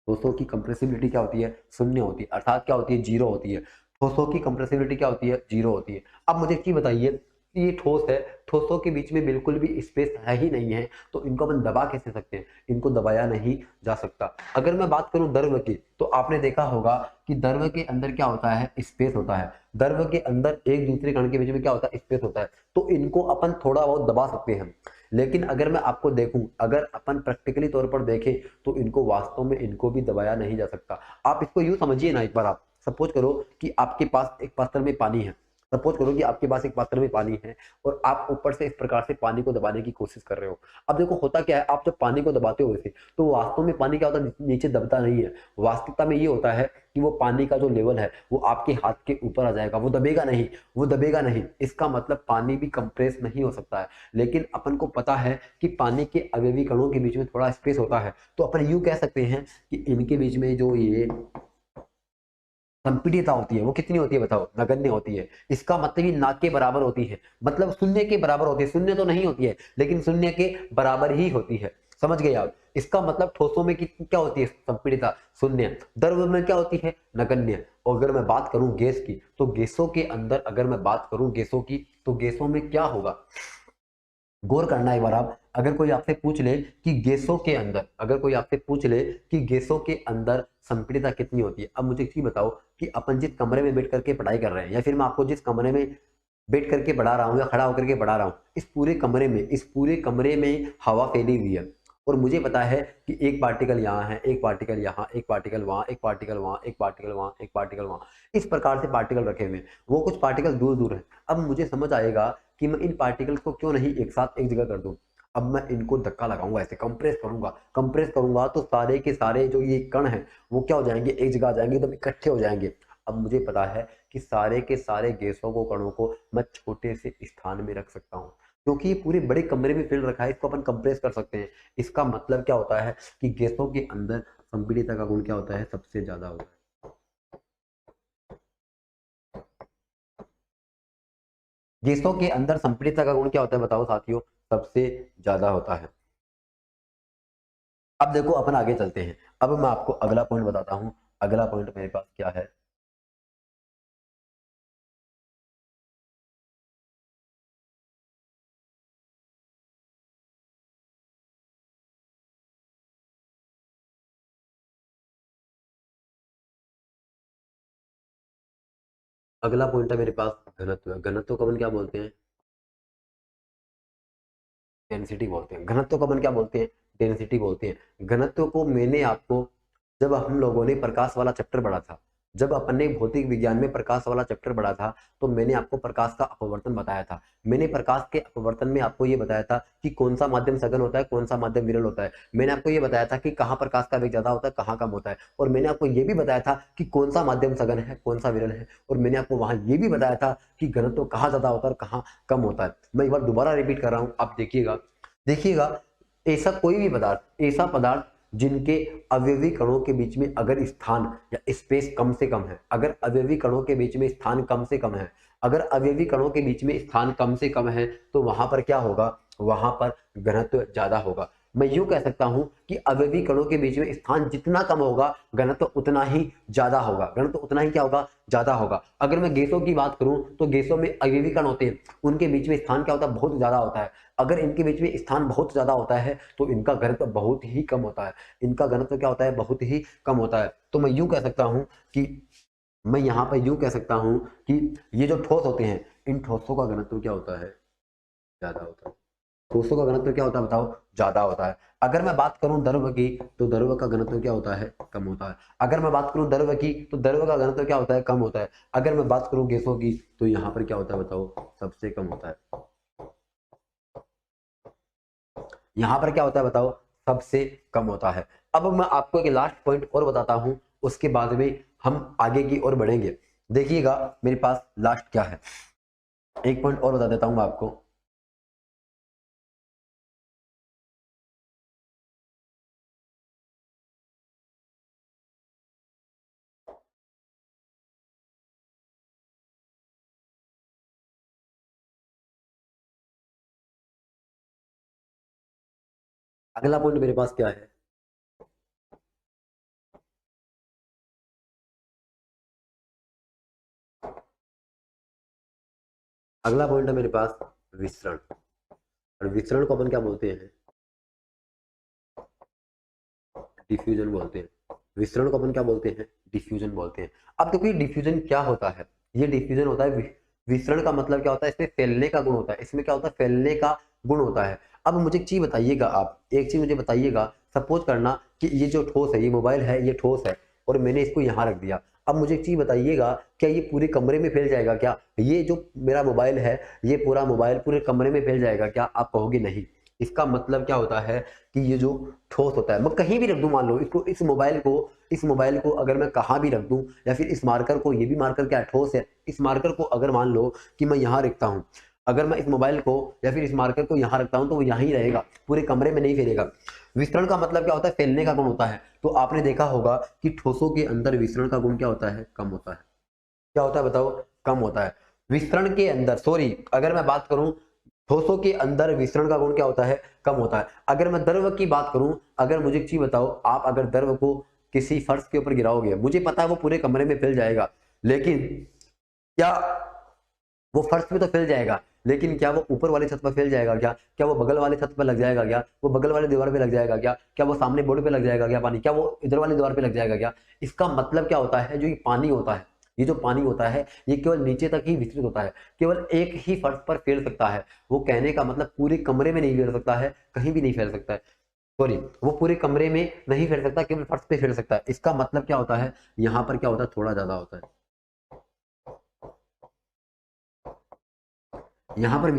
ठोसों की कंप्रेसिबिलिटी क्या होती है? शून्य होती है, अर्थात क्या होती है? जीरो होती है। ठोसों की कंप्रेसिबिलिटी क्या होती है? जीरो होती है। अब मुझे एक चीज बताइए, ये ठोस है, ठोसों के बीच में बिल्कुल भी स्पेस है ही नहीं है, तो इनको अपन दबा कैसे सकते हैं? इनको दबाया नहीं जा सकता। अगर मैं बात करूं द्रव की, तो आपने देखा होगा कि द्रव के अंदर क्या होता है? स्पेस होता है। द्रव के अंदर एक दूसरे कण के बीच में क्या होता है? स्पेस होता है। तो इनको अपन थोड़ा बहुत दबा सकते हैं। लेकिन अगर मैं आपको देखूं, अगर अपन प्रैक्टिकली तौर पर देखें, तो इनको वास्तव में इनको भी दबाया नहीं जा सकता। आप इसको यूं समझिए ना, एक बार आप सपोज करो कि आपके पास एक पात्र में पानी है। सपोज करो कि आपके पास एक पात्र में पानी है और आप ऊपर से इस प्रकार से पानी को दबाने की कोशिश कर रहे हो। अब देखो होता क्या है, आप जब पानी को दबाते हो वैसे, तो वास्तव में पानी क्या होता है? नीचे दबता नहीं है। वास्तविकता में ये होता है कि वो पानी का जो लेवल है वो आपके हाथ के ऊपर आ जाएगा, वो दबेगा नहीं। वो दबेगा नहीं, इसका मतलब पानी भी कंप्रेस नहीं हो सकता है। लेकिन अपन को पता है कि पानी के अवयवी कणों के बीच में थोड़ा स्पेस होता है, तो अपन यूं कह सकते हैं कि इनके बीच में जो ये संपीड़ितता होती है वो कितनी होती है बताओ? नगण्य होती है। इसका मतलब ये ना के बराबर होती है, मतलब शून्य के बराबर होती है। शून्य तो नहीं होती है, लेकिन शून्य के बराबर ही होती है। समझ गए आप? इसका मतलब ठोसों में क्या होती है? संपीड़ितता शून्य। द्रव में क्या होती है? नगण्य। और अगर मैं बात करूं गैस की, तो गैसों के अंदर अगर मैं बात करूं गैसों की, तो गैसों में क्या होगा? गौर करना एक बार आप। अगर कोई आपसे पूछ ले कि गैसों के अंदर, अगर कोई आपसे पूछ ले कि गैसों के अंदर संपीड़ितता कितनी होती है, अब मुझे एक चीज बताओ कि अपन जिस कमरे में बैठ करके पढ़ाई कर रहे हैं, या फिर मैं आपको जिस कमरे में बैठ करके पढ़ा रहा हूँ या खड़ा होकर के पढ़ा रहा हूँ, इस पूरे कमरे में हवा फैली हुई है। और मुझे पता है कि एक पार्टिकल यहाँ है, एक पार्टिकल यहाँ, एक पार्टिकल वहां, एक पार्टिकल वहां, एक पार्टिकल वहां, एक पार्टिकल वहां, इस प्रकार से पार्टिकल रखे हुए हैं। वो कुछ पार्टिकल दूर दूर है। अब मुझे समझ आएगा कि मैं इन पार्टिकल्स को क्यों नहीं एक साथ एक जगह कर दूं। अब मैं इनको धक्का लगाऊंगा, ऐसे कंप्रेस करूंगा। कंप्रेस करूंगा तो सारे के सारे जो ये कण हैं वो क्या हो जाएंगे? एक जगह आ जाएंगे, एकदम इकट्ठे हो जाएंगे। अब मुझे पता है कि सारे के सारे गैसों को, कणों को मैं छोटे से स्थान में रख सकता हूँ, क्योंकि ये पूरे बड़े कमरे में फैल रखा है, इसको अपन कंप्रेस कर सकते हैं। इसका मतलब क्या होता है कि गैसों के अंदर संपीड़ितता का गुण क्या होता है? सबसे ज्यादा होता है। गैसों के अंदर संपीड़ितता का गुण क्या होता है बताओ साथियों? सबसे ज्यादा होता है। अब देखो अपन आगे चलते हैं। अब मैं आपको अगला पॉइंट बताता हूं। अगला पॉइंट मेरे पास क्या है? अगला पॉइंट है मेरे पास घनत्व। घनत्व को अपन क्या बोलते हैं? डेंसिटी बोलते हैं। घनत्व को अपन क्या बोलते हैं? डेंसिटी बोलते हैं। घनत्व को मैंने आपको, जब हम लोगों ने प्रकाश वाला चैप्टर पढ़ा था, जब अपन ने भौतिक विज्ञान में प्रकाश वाला चैप्टर पढ़ा था, तो मैंने आपको प्रकाश का अपवर्तन बताया था। मैंने प्रकाश के अपवर्तन में आपको ये बताया था कि कौन सा माध्यम सघन होता है, कौन सा माध्यम विरल होता है। मैंने आपको ये बताया था कि कहाँ प्रकाश का वेग ज्यादा होता है, कहाँ कम होता है। और मैंने आपको ये भी बताया था कि कौन सा माध्यम सघन है, कौन सा विरल है। और मैंने आपको वहां ये भी बताया था कि घनत्व कहाँ ज्यादा होता है और कहाँ कम होता है। मैं एक बार दोबारा रिपीट कर रहा हूँ, आप देखिएगा। देखिएगा, ऐसा कोई भी पदार्थ, ऐसा पदार्थ जिनके अवयवी कणों के बीच में अगर स्थान या स्पेस कम से कम है, अगर अवयवी कणों के बीच में स्थान कम से कम है, अगर अवयवी कणों के बीच में स्थान कम से कम है, तो वहां पर क्या होगा? वहां पर घनत्व ज्यादा होगा। मैं यूं कह सकता हूं कि अवयवी कणों के बीच में स्थान जितना कम होगा, घनत्व उतना ही ज्यादा होगा। घनत्व उतना ही क्या होगा? ज्यादा होगा। अगर मैं गैसों की बात करूं तो गैसों में अवयवी कण होते हैं, उनके बीच में स्थान क्या होता है? बहुत ज्यादा होता है। अगर इनके बीच में स्थान बहुत ज्यादा होता है तो इनका घनत्व बहुत ही कम होता है। इनका घनत्व क्या होता है? बहुत ही कम होता है। तो मैं यूं कह सकता हूं कि, मैं यहां पर यूं कह सकता हूं कि ये जो ठोस होते हैं, इन ठोसों का घनत्व क्या होता है? ज्यादा होता है। ठोसों का घनत्व क्या होता है बताओ? ज्यादा होता है। अगर मैं बात करूं द्रव की, तो द्रव का घनत्व क्या होता है? कम होता है। अगर मैं बात करूं द्रव की, तो द्रव का घनत्व क्या होता है? कम होता है। अगर मैं बात करूं गैसों की, तो यहां पर क्या होता है बताओ? सबसे कम होता है। यहां पर क्या होता है बताओ? सबसे कम होता है। अब मैं आपको एक लास्ट पॉइंट और बताता हूं, उसके बाद में हम आगे की ओर बढ़ेंगे। देखिएगा मेरे पास लास्ट क्या है, एक पॉइंट और बता देता हूं मैं आपको। अगला पॉइंट मेरे पास क्या है? अगला पॉइंट है मेरे पास विसरण। और विसरण को अपन क्या बोलते हैं? डिफ्यूजन बोलते हैं। विसरण को अपन क्या बोलते हैं? डिफ्यूजन बोलते हैं। अब देखो ये डिफ्यूजन क्या होता है? ये डिफ्यूजन होता है, विसरण का मतलब क्या होता है? इसमें फैलने का गुण होता है। इसमें क्या होता है? फैलने का गुण होता है। अब मुझे एक चीज बताइएगा, आप एक चीज मुझे बताइएगा, सपोज करना कि ये जो ठोस है, ये मोबाइल है, ये ठोस है और मैंने इसको यहाँ रख दिया। अब मुझे एक चीज बताइएगा, क्या ये पूरे कमरे में फैल जाएगा? क्या ये जो मेरा मोबाइल है, ये पूरा मोबाइल पूरे कमरे में फैल जाएगा? क्या आप कहोगे नहीं। इसका मतलब क्या होता है कि ये जो ठोस होता है, मैं कहीं भी रख दूं, मान लो इसको, इस मोबाइल को अगर मैं कहाँ भी रख दूं, या फिर इस मार्कर को, ये भी मार्कर क्या है? ठोस है। इस मार्कर को अगर मान लो कि मैं यहाँ रखता हूँ, अगर मैं इस मोबाइल को या फिर इस मार्कर को यहाँ रखता हूँ, तो वो यहाँ ही रहेगा, पूरे कमरे में नहीं फैलेगा। विसरण का मतलब क्या होता है? फैलने का गुण होता है। तो आपने देखा होगा कि ठोसों के अंदर विसरण का गुण क्या होता है? कम होता है। क्या होता है बताओ? कम होता है। विसरण के अंदर, सॉरी, अगर मैं बात करूं, ठोसों के अंदर विसरण का गुण क्या होता है? कम होता है। अगर मैं द्रव की बात करूं, अगर मुझे एक चीज बताओ, आप अगर द्रव को किसी फर्श के ऊपर गिराओगे, मुझे पता है वो पूरे कमरे में फैल जाएगा, लेकिन क्या वो फर्श पे तो फैल जाएगा, लेकिन क्या वो ऊपर वाली छत पर फैल जाएगा? क्या वो बगल वाली छत पर लग जाएगा? क्या वो बगल वाली दीवार पे लग जाएगा? क्या वो सामने बोर्ड पे लग जाएगा? क्या पानी, क्या वो इधर वाली दीवार पे लग जाएगा? क्या इसका मतलब क्या होता है? जो ये पानी होता है, ये जो पानी होता है, ये केवल नीचे तक ही विस्तृत होता है, केवल एक ही फर्श पर फैल सकता है। वो कहने का मतलब पूरे कमरे में नहीं फैल सकता है, कहीं भी नहीं फैल सकता है। सॉरी, वो पूरे कमरे में नहीं फैल सकता, केवल फर्श पे फैल सकता है। इसका मतलब क्या होता है? यहाँ पर क्या होता है? थोड़ा ज्यादा होता है। यहाँ पर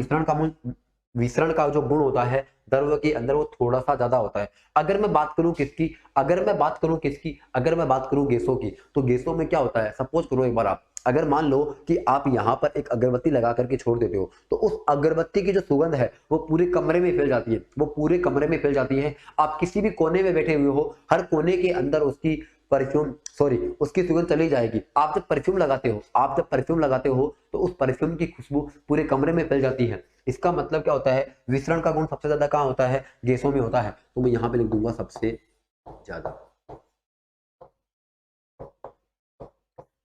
विसरण का जो गुण होता है द्रव के अंदर, वो थोड़ा सा ज्यादा होता है। अगर मैं बात करूं किसकी, अगर मैं बात करूं गैसों की, तो गैसों में क्या होता है? सपोज करो एक बार, आप अगर मान लो कि आप यहाँ पर एक अगरबत्ती लगा करके छोड़ देते हो, तो उस अगरबत्ती की जो सुगंध है वो पूरे कमरे में फैल जाती है, वो पूरे कमरे में फैल जाती है। आप किसी भी कोने में बैठे हुए हो, हर कोने के अंदर उसकी परफ्यूम, सॉरी, उसकी सुगंध चली जाएगी। आप जब परफ्यूम लगाते हो तो उस परफ्यूम की खुशबू पूरे कमरे में फैल जाती है। इसका मतलब क्या होता है? विसरण का गुण सबसे ज्यादा कहाँ होता है? गैसों में होता है। तो मैं यहाँ पे लिख दूंगा सबसे ज्यादा,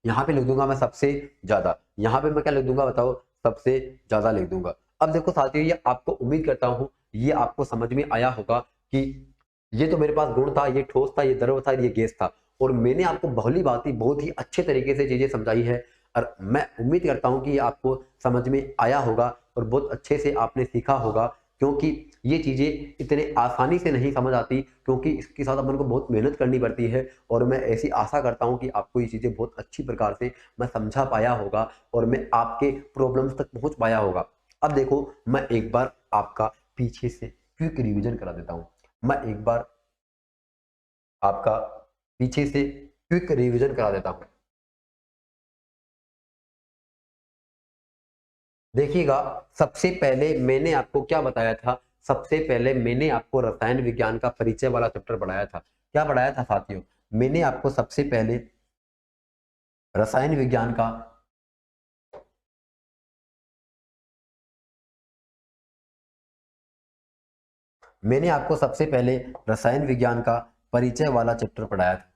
यहाँ पे लिख दूंगा मैं सबसे ज्यादा। यहाँ पे मैं क्या लिख दूंगा बताओ? सबसे ज्यादा लिख दूंगा। अब देखो साथियों, ये आपको, उम्मीद करता हूं ये आपको समझ में आया होगा कि ये तो मेरे पास गुण था, ये ठोस था, ये द्रव था, ये गैस था, और मैंने आपको भली भांति बहुत ही अच्छे तरीके से चीजें समझाई है। और मैं उम्मीद करता हूं कि ये आपको समझ में आया होगा और बहुत अच्छे से आपने सीखा होगा, क्योंकि ये चीज़ें इतने आसानी से नहीं समझ आती, क्योंकि इसके साथ अपन को बहुत मेहनत करनी पड़ती है। और मैं ऐसी आशा करता हूं कि आपको ये चीज़ें बहुत अच्छी प्रकार से मैं समझा पाया होगा और मैं आपके प्रॉब्लम्स तक पहुंच पाया होगा। अब देखो, मैं एक बार आपका पीछे से क्विक रिवीजन करा देता हूं। मैं एक बार आपका पीछे से क्विक रिवीजन करा देता हूं। देखिएगा, सबसे पहले मैंने आपको क्या बताया था? सबसे पहले मैंने आपको रसायन विज्ञान का परिचय वाला चैप्टर पढ़ाया था। क्या पढ़ाया था साथियों? मैंने आपको सबसे पहले रसायन विज्ञान का मैंने आपको सबसे पहले रसायन विज्ञान का परिचय वाला चैप्टर पढ़ाया था।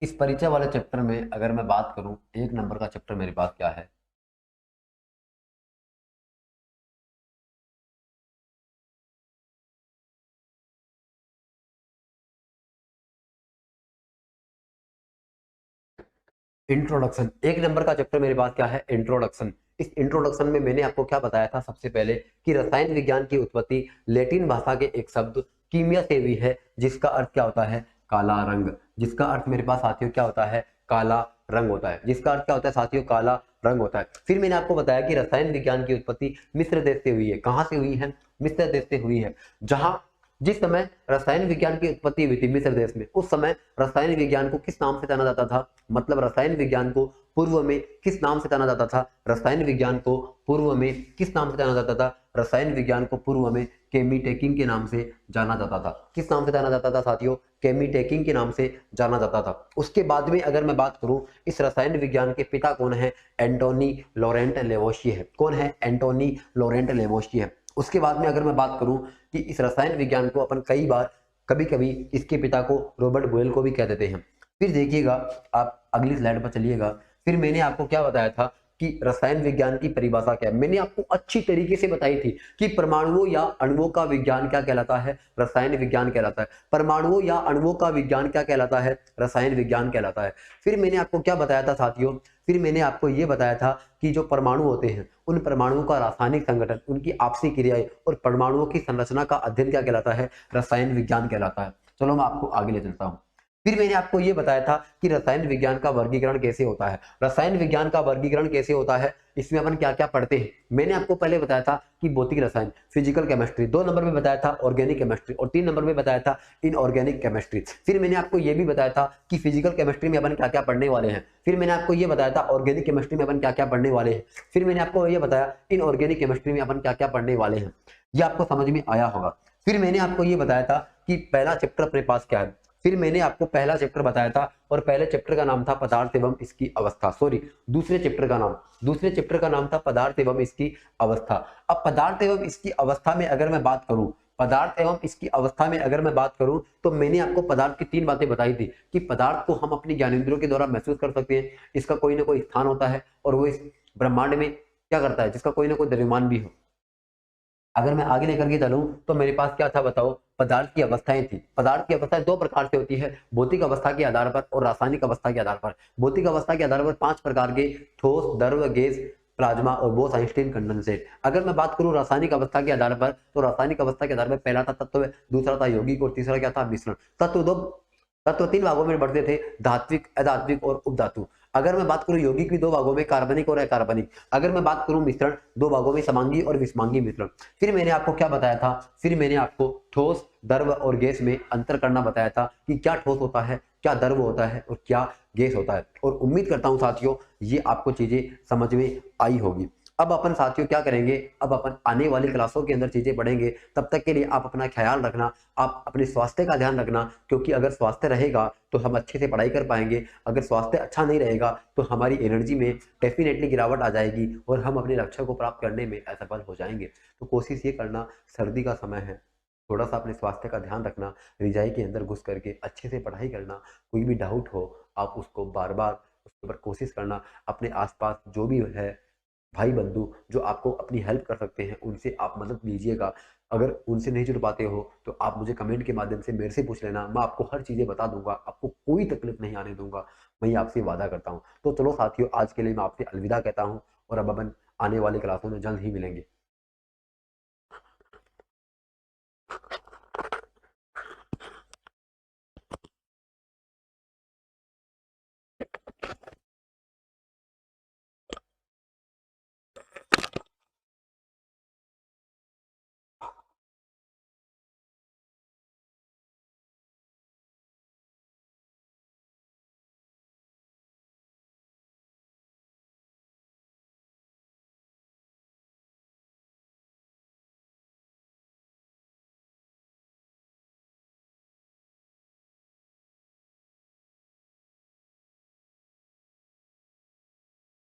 इस परिचय वाले चैप्टर में अगर मैं बात करूं, 1 नंबर का चैप्टर मेरे पास क्या है? इंट्रोडक्शन। 1 नंबर का चैप्टर मेरे पास क्या है? इंट्रोडक्शन। इस इंट्रोडक्शन में मैंने आपको क्या बताया था? सबसे पहले कि रसायन विज्ञान की उत्पत्ति लैटिन भाषा के एक शब्द कीमिया से हुई है, जिसका अर्थ क्या होता है? काला रंग। जिसका अर्थ मेरे पास साथियों क्या होता है? काला रंग होता है। जिसका अर्थ क्या होता है साथियों? काला रंग होता है। फिर मैंने आपको बताया कि रसायन विज्ञान की उत्पत्ति मिस्र देश से हुई है। कहां से हुई है? मिस्र देश से हुई है। जहां जिस समय रसायन विज्ञान की उत्पत्ति हुई थी मिस्र देश में, उस समय रसायन विज्ञान को किस नाम से जाना जाता था? मतलब रसायन विज्ञान को पूर्व में किस नाम से जाना जाता था? रसायन विज्ञान को पूर्व में किस नाम से जाना जाता था? रसायन विज्ञान को पूर्व में केमीटेकिंग के नाम से जाना जाता था। किस नाम से जाना जाता था साथियों? केमीटेकिंग के नाम से जाना जाता था। उसके बाद में अगर मैं बात करूं, इस रसायन विज्ञान के पिता कौन है? एंटोनी लॉरेंट लेवोशिए है। कौन है? एंटोनी लॉरेंट लेवोशिए है। उसके बाद में अगर मैं बात करूं कि इस रसायन विज्ञान को अपन कई बार कभी कभी इसके पिता को रॉबर्ट बोयल को भी कह देते हैं। फिर देखिएगा, आप अगली स्लाइड पर चलिएगा। फिर मैंने आपको क्या बताया था कि रसायन विज्ञान की परिभाषा क्या है? मैंने आपको अच्छी तरीके से बताई थी कि परमाणुओं या अणुओं का विज्ञान क्या कहलाता है? रसायन विज्ञान कहलाता है। परमाणुओं या अणुओं का विज्ञान क्या कहलाता है? रसायन विज्ञान कहलाता है। फिर मैंने आपको क्या बताया था साथियों? फिर मैंने आपको यह बताया था कि जो परमाणु होते हैं, उन परमाणुओं का रासायनिक संगठन, उनकी आपसी क्रियाएं और परमाणुओं की संरचना का अध्ययन क्या कहलाता है? रसायन विज्ञान कहलाता है। चलो मैं आपको आगे ले चलता हूं। फिर मैंने आपको यह बताया था कि रसायन विज्ञान का वर्गीकरण कैसे होता है। रसायन विज्ञान का वर्गीकरण कैसे होता है, इसमें अपन क्या क्या पढ़ते हैं? मैंने आपको पहले बताया था कि भौतिक रसायन, फिजिकल केमिस्ट्री, 2 नंबर में बताया था ऑर्गेनिक केमिस्ट्री, और 3 नंबर में बताया था इनऑर्गेनिक केमिस्ट्री। फिर मैंने आपको यह भी बताया था कि फिजिकल केमिस्ट्री में अपन क्या क्या पढ़ने वाले हैं। फिर मैंने आपको यह बताया था ऑर्गेनिक केमिस्ट्री में अपन क्या क्या पढ़ने वाले हैं। फिर मैंने आपको यह बताया इनऑर्गेनिक केमिस्ट्री में अपन क्या क्या पढ़ने वाले हैं। यह आपको समझ में आया होगा। फिर मैंने आपको यह बताया था कि पहला चैप्टर अपने पास क्या है। फिर मैंने आपको पहला चैप्टर बताया था, और पहले चैप्टर का नाम था पदार्थ एवं इसकी अवस्था। सॉरी, दूसरे चैप्टर का नाम था पदार्थ एवं इसकी अवस्था। अब पदार्थ एवं इसकी अवस्था में अगर मैं बात करूं, पदार्थ एवं इसकी अवस्था में अगर मैं बात करूं, तो मैंने आपको पदार्थ की 3 बातें बताई थी कि पदार्थ को हम अपनी ज्ञानेंद्रियों के द्वारा महसूस कर सकते हैं। इसका कोई ना कोई स्थान होता है, और वो इस ब्रह्मांड में क्या करता है? जिसका कोई ना कोई द्रव्यमान भी हो। अगर मैं आगे लेकर के चलूं, तो मेरे पास क्या था बताओ? पदार्थ की अवस्थाएं थी। पदार्थ की अवस्थाएं 2 प्रकार से होती है, भौतिक अवस्था के आधार पर और रासायनिक अवस्था के आधार पर। भौतिक अवस्था के आधार पर 5 प्रकार के: ठोस, द्रव, गैस, प्लाज्मा और बोस आइंस्टीन कंडेंसेट। अगर मैं बात करूं रासायनिक अवस्था के आधार पर, तो रासायनिक अवस्था के आधार पर पहला था तत्व, दूसरा था यौगिक, और तीसरा क्या था? मिश्रण। तत्व 3 भागों में बढ़ते थे: धात्विक, अधात्विक और उपधातु। अगर मैं बात करूं यौगिक भी 2 भागों में, कार्बनिक और अकार्बनिक। अगर मैं बात करूं मिश्रण, 2 भागों में, समांगी और विषमांगी मिश्रण। फिर मैंने आपको क्या बताया था? फिर मैंने आपको ठोस, द्रव और गैस में अंतर करना बताया था कि क्या ठोस होता है, क्या द्रव होता है और क्या गैस होता है। और उम्मीद करता हूं साथियों ये आपको चीजें समझ में आई होगी। अब अपन साथियों क्या करेंगे? अब अपन आने वाली क्लासों के अंदर चीजें पढ़ेंगे। तब तक के लिए आप अपना ख्याल रखना, आप अपने स्वास्थ्य का ध्यान रखना, क्योंकि अगर स्वास्थ्य रहेगा तो हम अच्छे से पढ़ाई कर पाएंगे। अगर स्वास्थ्य अच्छा नहीं रहेगा तो हमारी एनर्जी में डेफिनेटली गिरावट आ जाएगी और हम अपने लक्ष्य को प्राप्त करने में असफल हो जाएंगे। तो कोशिश ये करना, सर्दी का समय है, थोड़ा सा अपने स्वास्थ्य का ध्यान रखना, रिजाई के अंदर घुस करके अच्छे से पढ़ाई करना। कोई भी डाउट हो आप उसको बार बार उसके ऊपर कोशिश करना। अपने आसपास जो भी है भाई बंधु जो आपको अपनी हेल्प कर सकते हैं उनसे आप मदद लीजिएगा। अगर उनसे नहीं जुड़ पाते हो तो आप मुझे कमेंट के माध्यम से मेरे से पूछ लेना, मैं आपको हर चीज़ें बता दूंगा, आपको कोई तकलीफ नहीं आने दूंगा, मैं ये आपसे वादा करता हूँ। तो चलो साथियों, आज के लिए मैं आपसे अलविदा कहता हूँ और अब अपन आने वाली क्लासों में जल्द ही मिलेंगे।